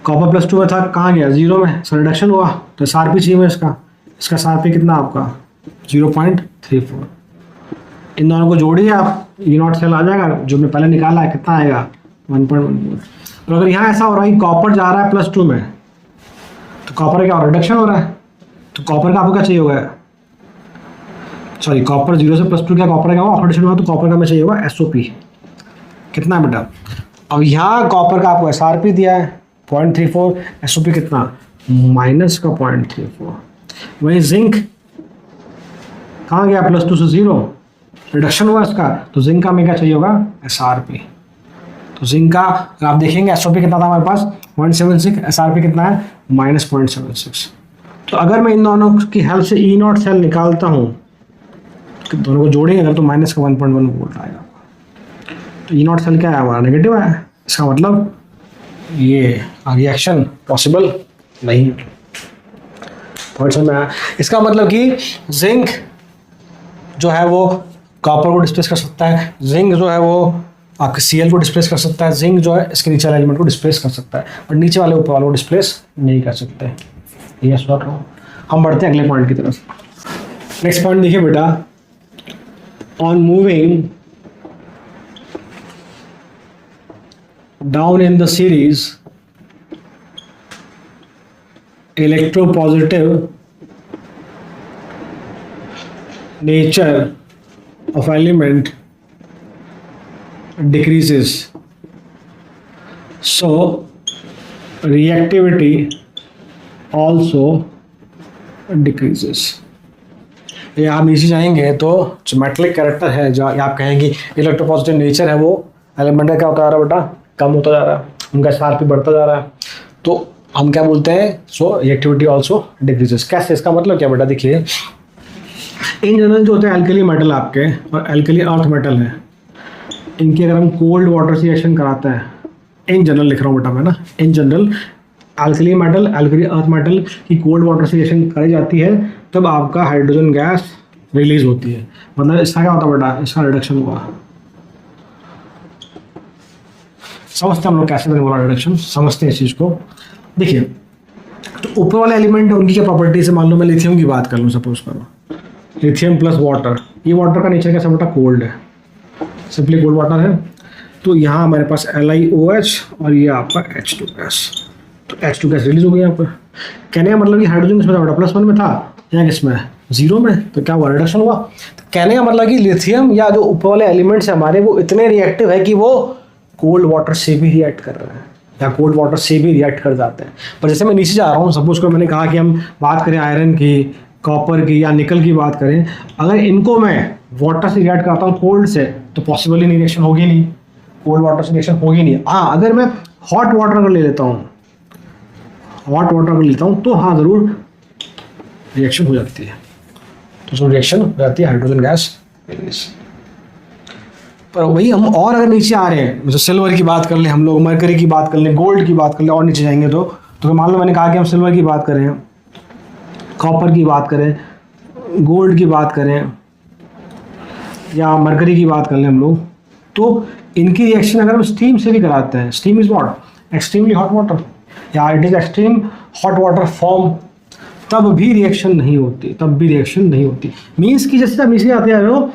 कॉपर +2 में था कहाँ गया 0 में, सो रिडक्शन हुआ, तो SRP चाहिए में इसका SRP कितना आपका 0.34। इन दोनों को जोड़िए आप, E0 सेल आ जाएगा, जो मैं पहले निकाला है कितना आएगा 1.14। तो अगर यहाँ ऐसा हो रहा है कि कॉपर जा रहा है +2 में तो कॉपर क्या रिडक्शन हो रहा है, तो कॉपर का आपको क्या चाहिए होगा, सॉरी कॉपर 0 से +2 क्या कॉपर का होगा ऑक्सीडेशन हुआ, तो कॉपर का में चाहिए होगा SOP कितना है बेटा। अब यहाँ कॉपर का आपको SRP दिया है 0.34, SOP कितना माइनस का 0.34। वही जिंक कहाँ गया +2 से 0, रिडक्शन हुआ इसका, तो जिंक का में क्या चाहिए होगा SRP। तो जिंक का आप देखेंगे SOP कितना था हमारे पास 0.76, SRP कितना है -0.76। तो अगर मैं इन दोनों की हेल्प से E0 सेल निकालता हूँ तो दोनों को जोड़ेंगे अगर तो माइनस का 1.1 वोल्ट आएगा। तो E0 सेल क्या है हमारा नेगेटिव है, इसका मतलब ये रिएक्शन पॉसिबल नहीं है। पॉइंट समझ में आया। इसका मतलब कि जिंक जो है वो कॉपर को डिस्प्लेस कर सकता है, जिंक जो है वो आपके Cl को डिस्प्लेस कर सकता है, जिंक जो है इसके नीचे वाले एलिमेंट को डिस्प्लेस कर सकता है और नीचे वाले ऊपर वाले को डिस्प्लेस नहीं कर सकते। ये सॉल्व हो। हम बढ़ते हैं अगले पॉइंट की तरफ। नेक्स्ट पॉइंट देखिए बेटा, on moving down in the series electropositive nature of element decreases, so reactivity also decreases। ये आप नीचे जाएंगे तो जो मेटलिक कैरेक्टर है जो आप कहेंगे इलेक्ट्रोपॉजिटिव नेचर है वो एलिमेंट का क्या होता जा रहा है बेटा कम होता जा रहा है, उनका SRP बढ़ता जा रहा है, तो हम क्या बोलते हैं सो रिएक्टिविटी ऑल्सो डिक्रीजेस। कैसे, इसका मतलब क्या बेटा देखिए, इन जनरल जो होते हैं एल्कली मेटल आपके और एल्कली अर्थ मेटल है, इनकी अगर हम कोल्ड वाटर से रिएक्शन कराते हैं, इन जनरल लिख रहा हूँ बेटा मैं ना, in general alkali metal alkali earth metal की कोल्ड वाटर से रिएक्शन कराई जाती है तब आपका हाइड्रोजन गैस रिलीज होती है। मतलब इसका क्या होता है बेटा, इसका रिडक्शन हुआ। समझते हैं हम लोग कैसे मैंने बोला रिडक्शन, समझते हैं इस चीज़ को। देखिए तो ऊपर वाले एलिमेंट उनकी क्या प्रॉपर्टीज है, मान लो मैं लिथियम की बात कर लूँ, सपोज करो लिथियम प्लस वाटर, ये वाटर का नेचर कैसा बेटा कोल्ड है, सिंपली कोल्ड वाटर है। तो यहाँ हमारे पास LiOH और ये आपका H2 गैस, तो H2 गैस रिलीज हो गई यहाँ पर। कहने का मतलब कि हाइड्रोजन किसमें था बेटा +1 में था या किसमें 0 में, तो क्या हुआ रिडक्शन हुआ। तो कहने का मतलब कि लिथियम या जो ऊपर वाले एलिमेंट्स है हमारे वो इतने रिएक्टिव है कि वो कोल्ड वाटर से भी रिएक्ट कर रहे हैं या कोल्ड वाटर से भी रिएक्ट कर जाते हैं। पर जैसे मैं नीचे जा रहा हूँ, सपोज को मैंने कहा कि हम बात करें आयरन की, कॉपर की या निकल की बात करें, अगर इनको मैं वाटर से रिएक्ट करता हूँ कोल्ड से तो पॉसिबली नहीं रिएक्शन होगी नहीं, कोल्ड वाटर से रिएक्शन होगी नहीं। हाँ अगर मैं हॉट वाटर अगर ले लेता हूँ, हॉट वाटर अगर लेता हूँ तो हाँ ज़रूर रिएक्शन हो जाती है, तो ज़रूर रिएक्शन हो जाती है हाइड्रोजन गैस रिलीज। पर वही हम और अगर नीचे आ रहे हैं, जैसे सिल्वर की बात कर लें हम लोग, मरकरी की बात कर लें, गोल्ड की बात कर लें, और नीचे जाएंगे तो मान लो मैंने कहा कि हम सिल्वर की बात करें, कॉपर की बात करें, गोल्ड की बात करें या मरकरी की बात कर लें हम लोग, तो इनकी रिएक्शन अगर हम स्टीम से भी कराते हैं, steam is what extremely hot water या it is extreme hot water form, तब भी रिएक्शन नहीं होती, तब भी रिएक्शन नहीं होती। मीन्स कि जैसे आप नीचे आते हैं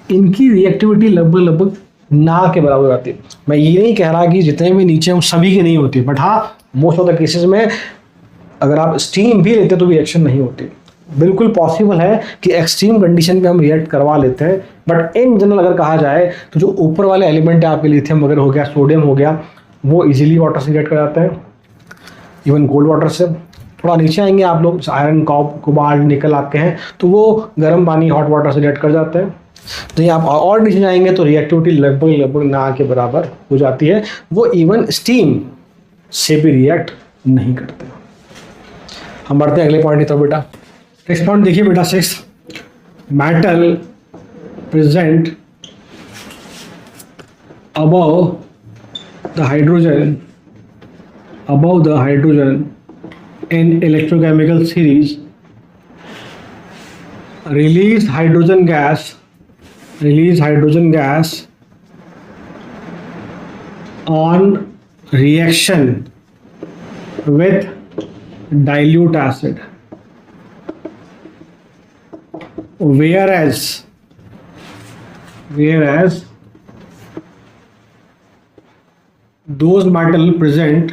इनकी रिएक्टिविटी लगभग लगभग ना के बराबर आती है। मैं ये नहीं कह रहा कि जितने भी नीचे हम सभी की नहीं होती, बट हाँ मोस्ट ऑफ द केसेस में अगर आप स्टीम भी लेते तो भी रिएक्शन नहीं होती। बिल्कुल पॉसिबल है कि एक्सट्रीम कंडीशन पे हम रिएक्ट करवा लेते हैं, बट इन जनरल अगर कहा जाए तो जो ऊपर वाले एलिमेंट है आपके लिथियम वगैरह हो गया, सोडियम हो गया, वो इजीली वाटर से रिएक्ट कर जाते हैं, इवन कोल्ड वाटर से। थोड़ा नीचे आएंगे आप लोग, आयरन, कोबाल्ट, निकल आपके हैं तो वो गर्म पानी हॉट वाटर से रिएक्ट कर जाते हैं। तो ये आप और नीचे जाएंगे तो रिएक्टिविटी लगभग लगभग ना के बराबर हो जाती है, वो इवन स्टीम से भी रिएक्ट नहीं करते। हम बढ़ते हैं अगले पॉइंट की तरफ बेटा। नेक्स्ट पॉइंट देखिए बेटा 6, metal present above the hydrogen in electrochemical series release hydrogen gas on reaction with dilute acid, whereas those metal present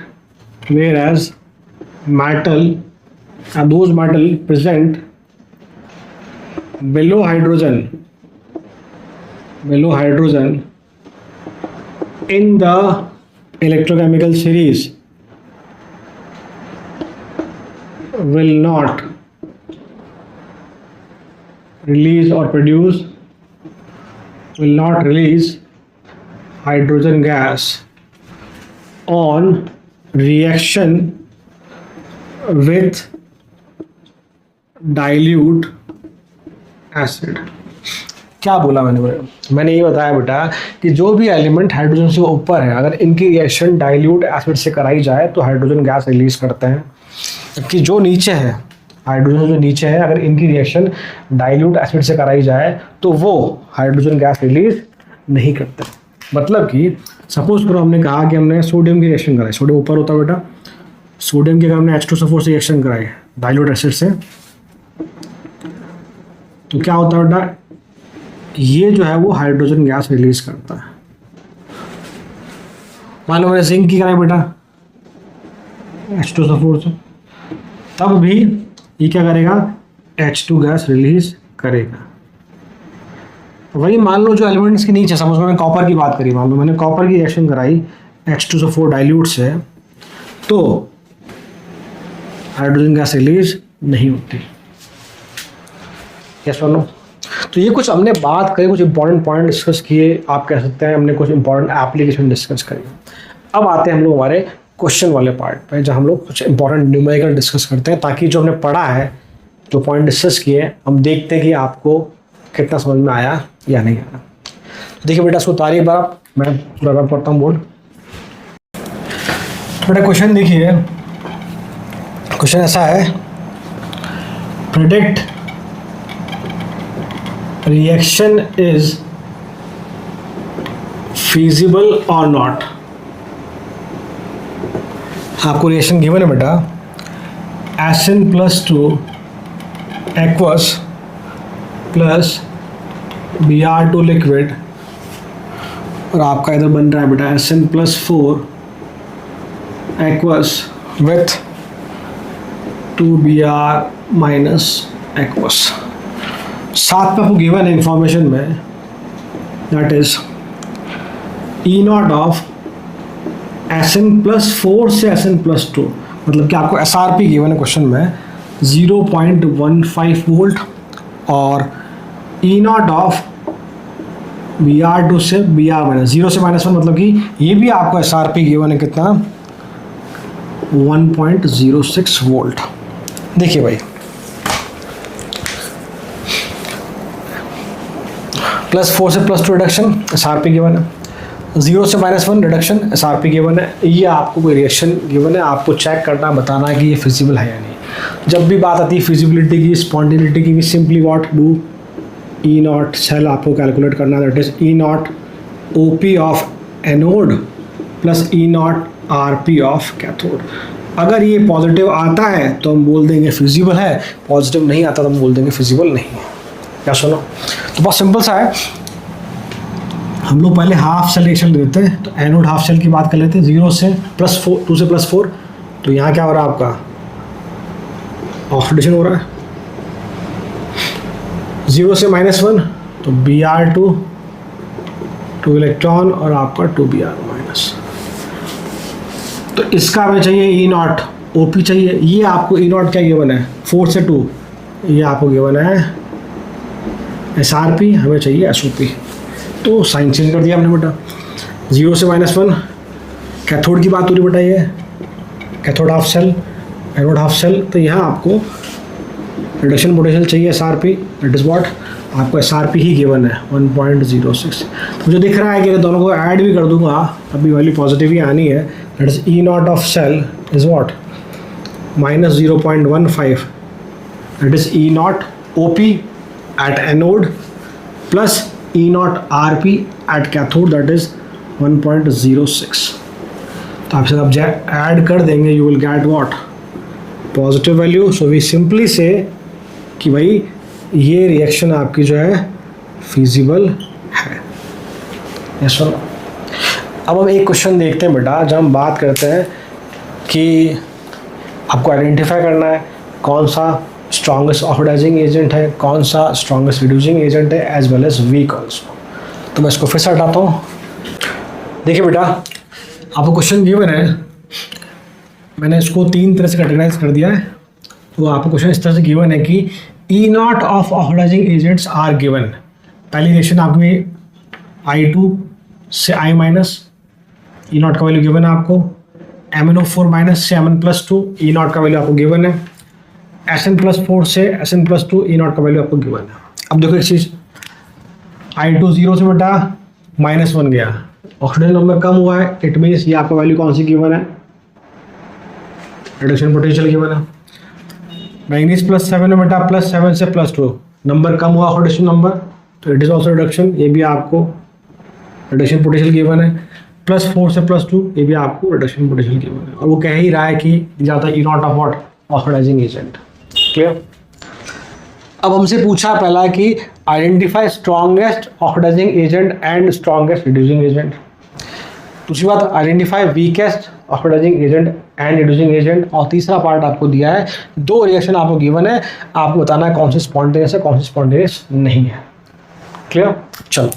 below hydrogen in the electrochemical series will not release hydrogen gas on reaction with dilute acid। क्या बोला मैंने ये बताया बेटा कि जो भी element hydrogen से ऊपर है, अगर इनकी रिएक्शन डाइल्यूट एसिड से कराई जाए तो हाइड्रोजन गैस रिलीज करते हैं, जबकि जो नीचे है, हाइड्रोजन जो नीचे है, अगर इनकी रिएक्शन डाइल्यूट एसिड से कराई जाए तो वो हाइड्रोजन गैस रिलीज नहीं करते। मतलब कि सपोज करो हमने कहा कि हमने सोडियम की रिएक्शन कराई, सोडियम ऊपर होता है बेटा, सोडियम की अगर हमने H2SO4 से रिएक्शन कराई डाइल्यूट एसिड से, तो क्या होता है बेटा, ये जो है वो हाइड्रोजन गैस रिलीज करता है। मान लो मैंने जिंक की कराई बेटा H2SO4 से, तब भी ये क्या करेगा, H2 गैस रिलीज करेगा। वही मान लो जो एलिमेंट्स के नीचे, सपोज मैंने कॉपर की बात करी, मान लो मैंने कॉपर की रिएक्शन कराई H2SO4 डाइल्यूट से, तो हाइड्रोजन गैस रिलीज नहीं होती। यस और नो? तो ये कुछ हमने बात करी, कुछ इंपॉर्टेंट पॉइंट डिस्कस किए, आप कह सकते हैं हमने कुछ इंपॉर्टेंट एप्लीकेशन डिस्कस करी। अब आते हैं हम लोग हमारे क्वेश्चन वाले पार्ट पे, जहाँ हम लोग कुछ इंपॉर्टेंट न्यूमेरिकल डिस्कस करते हैं, ताकि जो हमने पढ़ा है, जो पॉइंट डिस्कस किए, हम देखते हैं कि आपको कितना समझ में आया या नहीं आया। देखिए बेटा इसको तारीफ बार मैं पूरा रब करता हूँ बोर्ड। बेटा क्वेश्चन देखिए, क्वेश्चन ऐसा है, predict reaction is feasible or not। आपको रिएक्शन गिवन है बेटा, SN+2 aqueous plus Br2 liquid, और आपका इधर बन रहा है बेटा SN+4 aqueous with 2Br- aqueous। साथ में आपको गिवन है इंफॉर्मेशन में, that is E0 of SN+4 से SN+2, मतलब कि आपको SRP गिवन है क्वेश्चन में 0.15 वोल्ट, और E0 ऑफ Br2 से Br- 0 से -1, मतलब कि ये भी आपको SRP गिवन है कितना, 1.06 वोल्ट। देखिए भाई, +4 से +2 रिडक्शन SRP गिवन है, 0 से -1 रिडक्शन SRP गिवन है। ये आपको कोई रिएक्शन गिवन है, आपको चेक करना, बताना है कि ये फिजिबल है या नहीं। जब भी बात आती है फिजिबिलिटी की, स्पॉन्टेनिटी की, simply what do, E0 cell आपको कैलकुलेट करना, that is E0 OP of anode plus E0 RP of cathode. अगर ये पॉजिटिव आता है तो हम बोल देंगे फिजिबल है, पॉजिटिव नहीं आता तो हम बोल देंगे फिजिबल नहीं है। क्या सुनो, तो बहुत सिंपल सा है। हम लोग पहले हाफ सेल रिएक्शन लेते हैं, तो एनोड हाफ सेल की बात कर लेते हैं। 0 से +4, 2 से +4, तो यहाँ क्या हो रहा है आपका ऑक्सीडेशन हो रहा है। 0 से -1 तो Br2 2 इलेक्ट्रॉन और आपका 2Br-। तो इसका हमें चाहिए E0 OP चाहिए। ये आपको E0 क्या गिवन है 4 से 2, ये आपको गिवन है SRP, हमें चाहिए SOP। तो साइन चेंज कर दिया हमने बेटा। 0 से -1 कैथोड की बात हो रही बेटा, ये cathode half cell, anode half cell. तो यहाँ आपको रिडक्शन पोटेंशियल चाहिए SRP, दैट इज व्हाट आपको SRP ही गिवन है 1.06। मुझे दिख रहा है कि दोनों को ऐड भी कर दूंगा, अभी वैल्यू पॉजिटिव ही आनी है। That is E0 of cell is what -0.15, that is E0 OP at anode plus E0 RP at cathode, that is 1.06। तो आप जब ऐड कर देंगे you will get what positive value. So we simply say कि भाई ये reaction आपकी जो है फिजिबल है। Yes sir. अब हम एक क्वेश्चन देखते हैं बेटा, जब हम बात करते हैं कि आपको आइडेंटिफाई करना है कौन सा स्ट्रॉन्गेस्ट ऑक्सीडाइजिंग एजेंट है, कौन सा स्ट्रॉन्गेस्ट रिड्यूसिंग एजेंट है, as well as weak also. तो मैं इसको फिर से हटाता हूँ। देखिए बेटा, आपको क्वेश्चन गिवन है, मैंने इसको 3 तरह से कैटेगराइज कर दिया है। तो आपको क्वेश्चन इस तरह से गिवन है कि E0 of oxidising agents are given. पहली रिएक्शन आपकी I2 से I-, E0 का वैल्यू गिवन है आपको। MnO4- से Mn+2, E0 का वैल्यू आपको गिवन है। Sn+4 से Sn+2, E0 का वैल्यू आपको गिवन है। अब देखो एक चीज़, I2 0 से बेटा -1 गया, ऑक्सीडेशन नंबर कम हुआ है, इट मीन्स ये आपका वैल्यू कौन सी गिवन है, रिडक्शन पोटेंशियल गिवन है। मैग्नीज +7 में बेटा +7 से +2 नंबर कम हुआ ऑक्सीडेशन नंबर, तो इट इज ऑल्सो रिडक्शन, ये भी आपको रिडक्शन पोटेंशियल गिवन है। +4 से +2 ये भी आपको रिडक्शन पोटेंशियल गिवन है। और वो कह ही रहा है कि ज़्यादा E0 of what oxidising agent. Clear. अब हमसे पूछा पहला कि identify strongest oxidising agent and strongest reducing agent. दूसरी बात identify weakest oxidising agent and reducing agent. और तीसरा पार्ट आपको दिया है, 2 रिएक्शन आपको गिवन है, आपको बताना है कौन सी स्पॉन्टेनियस है, कौन सी स्पॉन्टेनियस नहीं है। क्लियर। चलो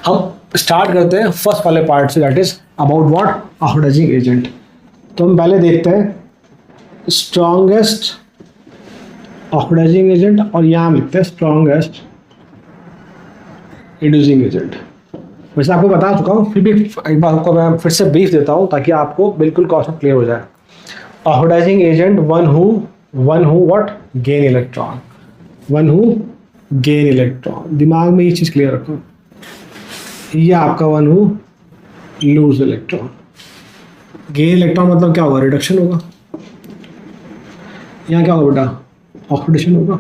हम स्टार्ट करते हैं फर्स्ट वाले पार्ट से, that is about what oxidising agent. तो हम पहले देखते हैं स्ट्रॉन्गेस्ट ऑक्सीडाइजिंग एजेंट, और यहाँ हम लिखते हैं स्ट्रॉन्गेस्ट रिड्यूसिंग एजेंट। वैसे आपको बता चुका हूँ, फिर भी एक बार आपको मैं फिर से ब्रीफ देता हूँ ताकि आपको बिल्कुल कॉन्सेप्ट क्लियर हो जाए। Oxidising agent one who what gain electron, one who gain electron. दिमाग में ये चीज़ क्लियर रखो, ये आपका one who lose electron. Gain electron मतलब क्या होगा, रिडक्शन होगा। यहाँ क्या होगा बेटा, ऑक्सीडेशन होगा।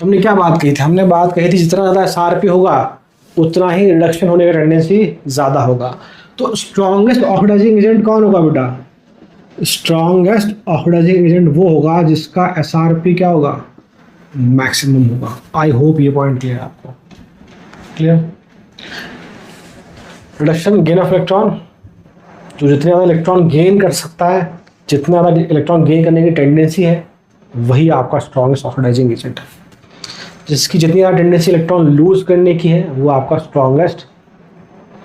हमने क्या बात कही थी, हमने बात कही थी जितना ज़्यादा SRP होगा उतना ही रिडक्शन होने का टेंडेंसी ज़्यादा होगा। तो स्ट्रॉन्गेस्ट ऑक्सीडाइजिंग एजेंट कौन होगा बेटा, स्ट्रॉन्गेस्ट ऑक्सीडाइजिंग एजेंट वो होगा जिसका SRP क्या होगा, मैक्सिमम होगा। आई होप ये पॉइंट क्लियर है आपको। Clear. Reduction gain of electron, जो जितने ज़्यादा इलेक्ट्रॉन गेन कर सकता है, जितना ज़्यादा इलेक्ट्रॉन गेन करने की टेंडेंसी है, वही आपका स्ट्रॉन्गेस्ट ऑक्सीडाइजिंग एजेंट है। जिसकी जितनी ज़्यादा टेंडेंसी इलेक्ट्रॉन लूज करने की है, वो आपका स्ट्रॉन्गेस्ट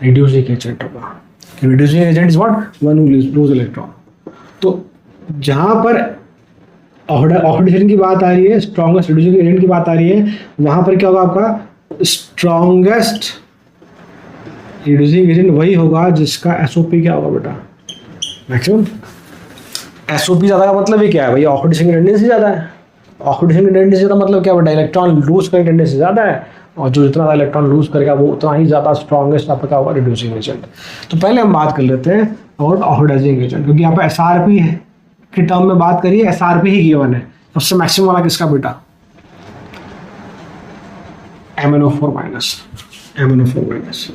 रिड्यूसिंग एजेंट होगा। Reducing agent is what, one who lose electron. तो जहाँ पर ऑक्सीडेशन की बात आ रही है, स्ट्रॉन्गेस्ट रिड्यूसिंग एजेंट की बात आ रही है, वहाँ पर क्या होगा आपका स्ट्रॉन्गेस्ट रिड्यूसिंग एजेंट वही होगा जिसका SOP क्या होगा बेटा, मैक्सिमम। SOP ज़्यादा का मतलब ही क्या है भैया, ऑक्सीडेशन की टेंडेंसी ज़्यादा है। ऑक्सीडेशन की टेंडेंसी का मतलब क्या बेटा, इलेक्ट्रॉन लूज करने की टेंडेंसी ज़्यादा है, और जो जितना ज़्यादा इलेक्ट्रॉन लूज करेगा वो उतना ही ज़्यादा स्ट्रॉन्गेस्ट आपका क्या होगा, रिड्यूसिंग एजेंट। तो पहले हम बात कर लेते हैं अबाउट ऑक्सीडाइजिंग एजेंट, क्योंकि यहाँ पर SRP की टर्म में बात करिए, SRP ही गिवन है। सबसे मैक्सिमम वाला किसका बेटा, MnO4-, MnO4-।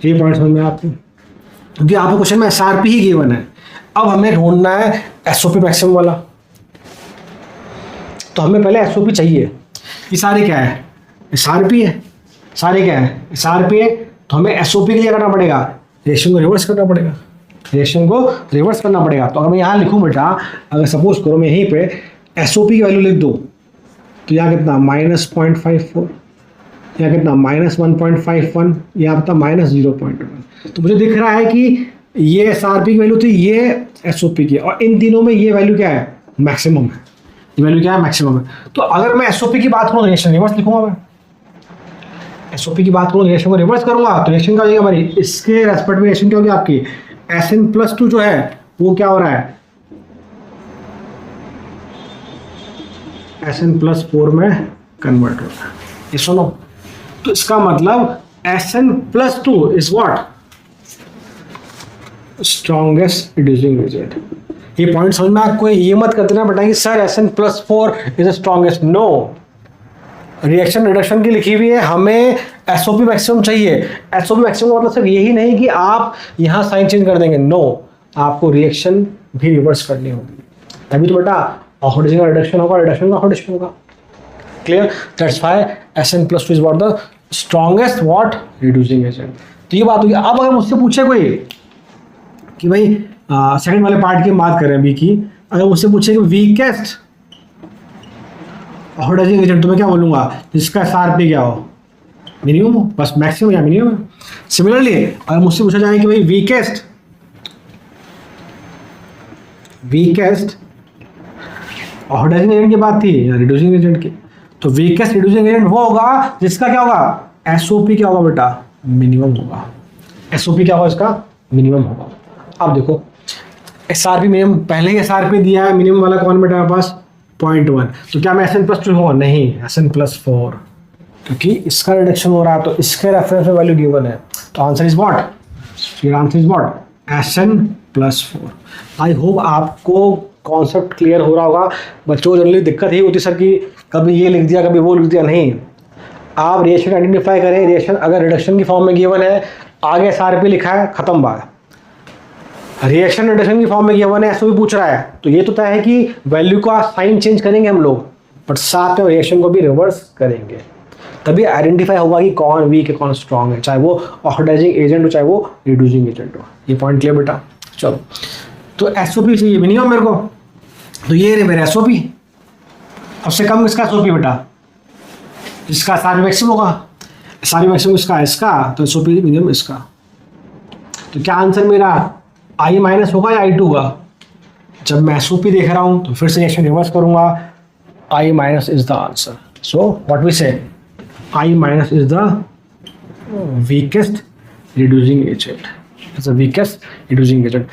ये पॉइंट समझ में आपको, क्योंकि आपको क्वेश्चन में SRP ही गिवन है। अब हमें ढूंढना है SOP मैक्सिमम वाला, तो हमें पहले SOP चाहिए। ये सारे क्या है, SRP है, सारे क्या है, एस आर पी है, तो हमें एस ओ पी के लिए करना पड़ेगा, रिएक्शन को रिवर्स करना पड़ेगा, रिएक्शन को रिवर्स करना पड़ेगा। तो अगर मैं यहाँ लिखूँ बेटा, अगर सपोज करो मैं यहीं पे एस ओ पी की वैल्यू लिख दूँ, तो यहाँ कितना -0.54, यहाँ कितना -1.51, यहाँ कितना -0.1। तो मुझे दिख रहा है कि ये एस आर पी की वैल्यू थी, ये एस ओ पी की, और इन तीनों में ये वैल्यू क्या है, मैक्सिमम है, ये वैल्यू क्या है, मैक्सिमम है। तो अगर मैं एस ओ पी की बात करूँ, रिएक्शन रिवर्स लिखूंगा मैं, एस ओ पी की बात करूँ, रिएक्शन को रिवर्स करूंगा, तो रिएक्शन क्या हो जाएगा हमारी, इसके रेस्पेक्ट में रिएक्शन क्या होगी आपकी, SN+2 जो है वो क्या हो रहा है, SN+4 में कन्वर्ट हो रहा है, ये सुनो। तो इसका मतलब SN+2 is what, strongest reducing agent. ये पॉइंट समझ में आपको, ये मत करते ना बेटा कि sir SN+4 is the strongest, no, reaction reduction की लिखी हुई है, हमें एसओपी मैक्सिमम चाहिए। एसओपी मैक्सिमम मतलब सिर्फ यही नहीं कि आप यहाँ साइन चेंज कर देंगे, नो, आपको रिएक्शन भी रिवर्स करनी होगी, तभी तो बेटा ऑक्सीडेशन का रिडक्शन होगा, रिडक्शन का ऑक्सीडेशन होगा। Clear, that's why SN+2 is what the strongest what reducing agent. तो ये बात होगी। अब अगर मुझसे पूछे कोई कि भाई सेकंड वाले पार्ट की बात करें बी की, अगर मुझसे पूछे कि वीकेस्ट ऑक्सीडाइजिंग एजेंट, तो मैं क्या बोलूंगा, जिसका एसआरपी क्या हो, मिनिमम हो, बस मैक्सिमम या मिनिमम है। सिमिलरली अगर मुझसे पूछा जाए कि भाई वीकेस्ट ऑक्सीडाइजिंग एजेंट की बात थी या रिड्यूसिंग एजेंट की, तो वीकेस्ट रिड्यूसिंग एजेंट वो होगा जिसका क्या होगा, एसओपी क्या होगा बेटा, मिनिमम होगा। एसओपी क्या होगा, इसका मिनिमम होगा। अब देखो एसआरपी मिनिमम, पहले ही एसआरपी दिया है, मिनिमम वाला कौन बेटा हमारे पास 0.1, तो क्या मैं SN+2 होगा, नहीं, SN+4, क्योंकि इसका रिडक्शन हो रहा है तो इसके रेफरेंस में वैल्यू गिवन है, तो answer is what, your answer is what, SN+4। I hope आपको कॉन्सेप्ट क्लियर हो रहा होगा। बच्चों को जनरली दिक्कत ही होती सर कि कभी ये लिख दिया कभी वो लिख दिया, नहीं, आप रिएक्शन आइडेंटिफाई करें, रिएक्शन अगर रिडक्शन की फॉर्म में गिवन है, आगे एसआरपी लिखा है, खत्म बात। रिएक्शन रिडक्शन की फॉर्म में गिवन है, एसओपी पूछ रहा है, तो ये तो तय है कि वैल्यू का साइन चेंज करेंगे हम लोग, बट साथ में रिएक्शन को भी रिवर्स करेंगे, तभी आइडेंटिफाई होगा कि कौन वीक है कौन स्ट्रॉन्ग है, चाहे वो ऑक्सीडाइजिंग एजेंट हो चाहे वो रिड्यूसिंग एजेंट हो। ये पॉइंट क्लियर बेटा। चलो, तो एसओपी चाहिए मिनिमम मेरे को, तो ये रहे मेरे एसओपी, सबसे कम इसका एसओपी बेटा, इसका सारी मैक्सिमम होगा, सारी मैक्सिमम इसका, तो एसओपी मिनिमम इसका। तो क्या आंसर मेरा I- होगा या I2 होगा? जब मैं एसओपी देख रहा हूँ तो फिर से रिएक्शन रिवर्स करूंगा, I- is the answer. So what we say, I- is the weakest reducing agent, is the weakest reducing agent.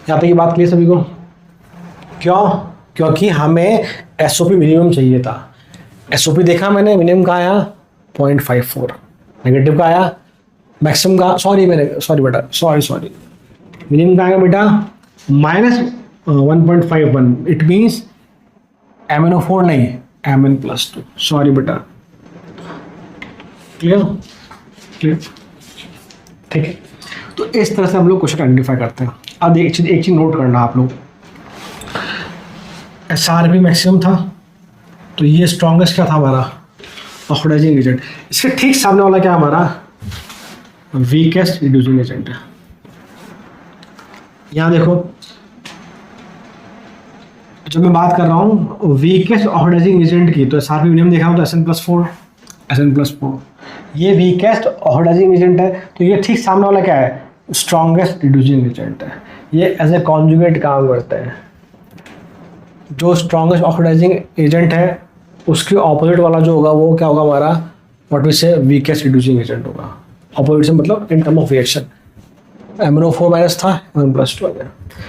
यहाँ तक की बात क्लियर सभी को? क्यों? क्योंकि हमें एसओपी मिनिमम चाहिए था। एसओपी देखा मैंने, मिनिमम का आया 0.54, नेगेटिव का आया, मैक्सिमम का सॉरी बेटा सॉरी मिनिमम का आएगा बेटा -1.51, इट मीन्स MnO4 नहीं, Mn+2, सॉरी बेटा। क्लियर, ठीक है। तो इस तरह से हम लोग क्वेश्चन आइडेंटिफाई करते हैं। अब एक चीज नोट करना आप लोग, एसआरपी मैक्सिमम था, तो ये स्ट्रॉन्गेस्ट क्या था हमारा, ऑक्सीडाइजिंग एजेंट। इसके ठीक सामने वाला क्या हमारा वीकेस्ट रिड्यूसिंग एजेंट है। यहाँ देखो, जब मैं बात कर रहा हूँ वीकेस्ट ऑक्सीडाइजिंग एजेंट की, तो एसआरपी मिनिमम देखा हूँ तो SN+4, ये वीकेस्ट ऑक्सीडाइजिंग एजेंट है, तो ये ठीक सामने वाला क्या है, स्ट्रॉन्गेस्ट रिड्यूसिंग एजेंट है। ये एज ए कॉन्जुगेट काम करते हैं, जो स्ट्रॉन्गेस्ट ऑक्सीडाइजिंग एजेंट है उसके ऑपोजिट वाला जो होगा वो क्या होगा हमारा, व्हाट वी से, वीकेस्ट रिड्यूसिंग एजेंट होगा। ऑपोजिट से मतलब in term of reaction, MnO4 minus था, Mn+2 आ गया।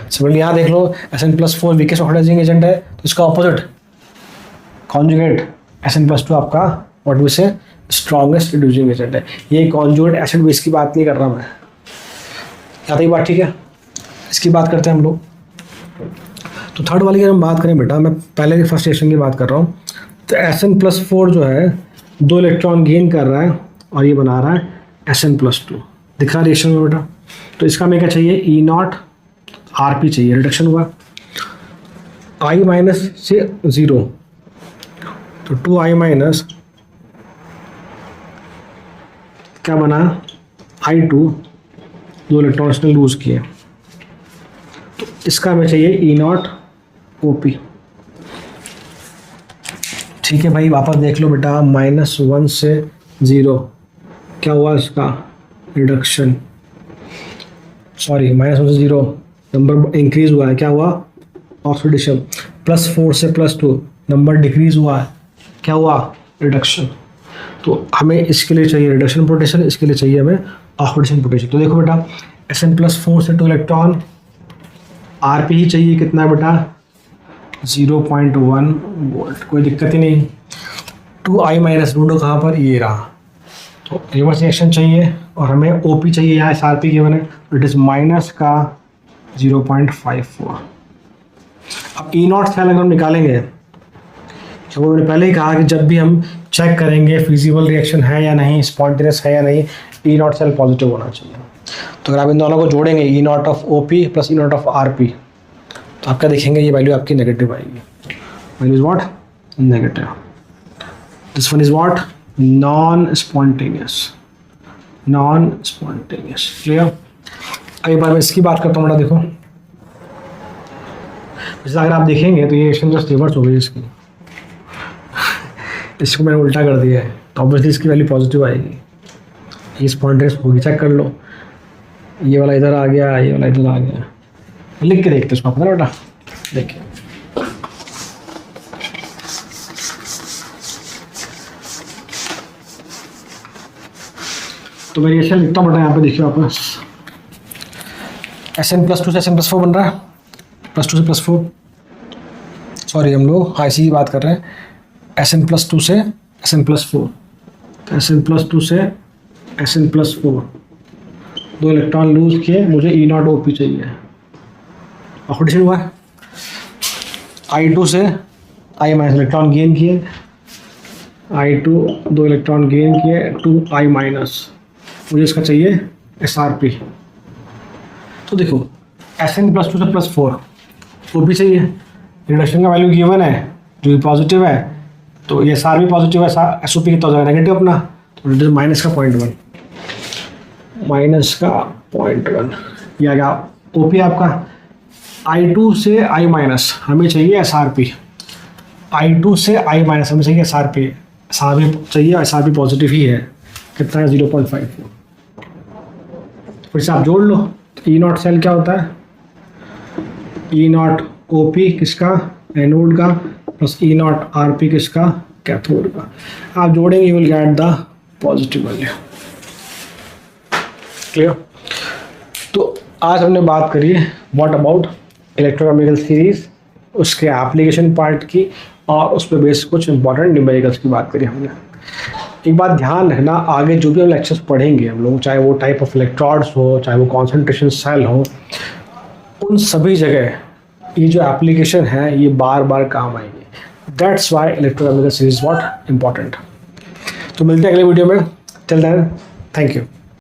सिमिलरली यहाँ देख लो, SN+4 वीकेस्ट ऑक्सीडाइजिंग एजेंट है, तो इसका ऑपोजिट कॉन्जुगेट SN+2 आपका व्हाट वी से स्ट्रॉन्गेस्ट रिड्यूसिंग एजेंट है। ये कॉन्जुगेट एसिड बेस की बात नहीं कर रहा मैं, यहाँ तक बात ठीक है। इसकी बात करते हैं हम लोग। तो थर्ड वाली अगर हम बात करें बेटा, मैं पहले फर्स्ट रिएक्शन की बात कर रहा हूँ, तो SN+4 जो है 2 इलेक्ट्रॉन गेन कर रहा है और ये बना रहा है SN+2, दिख रहा रिएक्शन में बेटा। तो इसका हमें क्या चाहिए, E0 RP चाहिए, रिडक्शन हुआ I- से 0, तो 2I- क्या बना, I2 2 इलेक्ट्रॉन्स ने लूज किए, तो इसका हमें चाहिए E0 OP। ठीक है भाई, वापस देख लो बेटा, -1 से 0 क्या हुआ इसका रिडक्शन, सॉरी -1 से 0 नंबर इंक्रीज हुआ है, क्या हुआ ऑक्सीडेशन। +4 से +2 नंबर डिक्रीज हुआ है, क्या हुआ रिडक्शन। तो हमें इसके लिए चाहिए रिडक्शन पोटेंशियल, इसके लिए चाहिए हमें ऑक्सीडेशन पोटेंशियल। तो देखो बेटा Sn+4 से 2 इलेक्ट्रॉन, Rp ही चाहिए कितना बेटा 0.1 वोल्ट, कोई दिक्कत ही नहीं। 2I- ढूंढो कहाँ पर, ये रहा। तो रिवर्स रिएक्शन चाहिए और हमें OP चाहिए, यहाँ SRP गिवन है, इट इज़ माइनस का 0.54। अब E0 सेल अगर हम निकालेंगे, तो वो मैंने पहले ही कहा कि जब भी हम चेक करेंगे फिजिबल रिएक्शन है या नहीं, स्पॉन्टेनियस है या नहीं, E0 सेल पॉजिटिव होना चाहिए। तो अगर आप इन दोनों को जोड़ेंगे E0 of OP plus E0 of RP, तो आप क्या देखेंगे, ये वैल्यू आपकी नेगेटिव आएगी। Value is what, negative. This one is what, non spontaneous, non spontaneous. Clear. एक बार मैं इसकी बात करता हूँ बेटा, देखो जैसे अगर आप देखेंगे तो ये रिएक्शन जस्ट रिवर्स हो गई इसकी, इसको मैंने उल्टा कर दिया है, तो ऑब्वियसली इसकी वैल्यू पॉजिटिव आएगी, ये स्पॉन्टेनियस होगी। चेक कर लो, ये वाला इधर आ गया, ये वाला इधर आ गया, लिख के देखते इसको अपना बेटा, देखिए तो मैं रिएक्शन लिखता हूँ बेटा, यहाँ पे देखिए वापस Sn+2 से Sn+4 बन रहा है, +2 से +4, सॉरी हम लोग इसी की बात कर रहे हैं, Sn+2 से Sn+4, Sn+2 से Sn+4 2 इलेक्ट्रॉन लूज किए, मुझे E0 OP चाहिए, ऑक्सीडेशन हुआ है। I2 से I- इलेक्ट्रॉन गेन किए, I2 2 इलेक्ट्रॉन गेन किए, 2I-, मुझे इसका चाहिए SRP। तो देखो Sn+2 से +4 OP चाहिए, रिडक्शन का वैल्यू गिवन है जो पॉजिटिव है, तो ये SRP पॉजिटिव है, SOP कितना हो जाएगा नेगेटिव अपना, तो इट इज माइनस का 0.1, माइनस का 0.1, ये आ गया OP आपका। I2 से I- हमें चाहिए SRP, I2 से I- हमें चाहिए SRP, SRP चाहिए, SRP पॉजिटिव ही है, कितना है 0.54। फिर से आप जोड़ लो, तो E0 सेल क्या होता है, E0 OP किसका, एनोड का, प्लस E0 RP किसका, कैथोड का। आप जोड़ेंगे you will get the positive value. Clear. तो आज हमने बात करी व्हाट अबाउट इलेक्ट्रोकेमिकल सीरीज, उसके एप्लीकेशन पार्ट की, और उस पर बेस कुछ इंपॉर्टेंट न्यूमेरिकल्स की बात करी हमने। एक बात ध्यान रखना, आगे जो भी हम लेक्चर्स पढ़ेंगे हम लोग, चाहे वो टाइप ऑफ इलेक्ट्रोड्स हो, चाहे वो कॉन्सेंट्रेशन सेल हो, उन सभी जगह ये जो एप्लीकेशन है ये बार बार काम आएंगे। That's why electrochemical series what important. तो मिलते हैं अगले वीडियो में, टिल देन थैंक यू।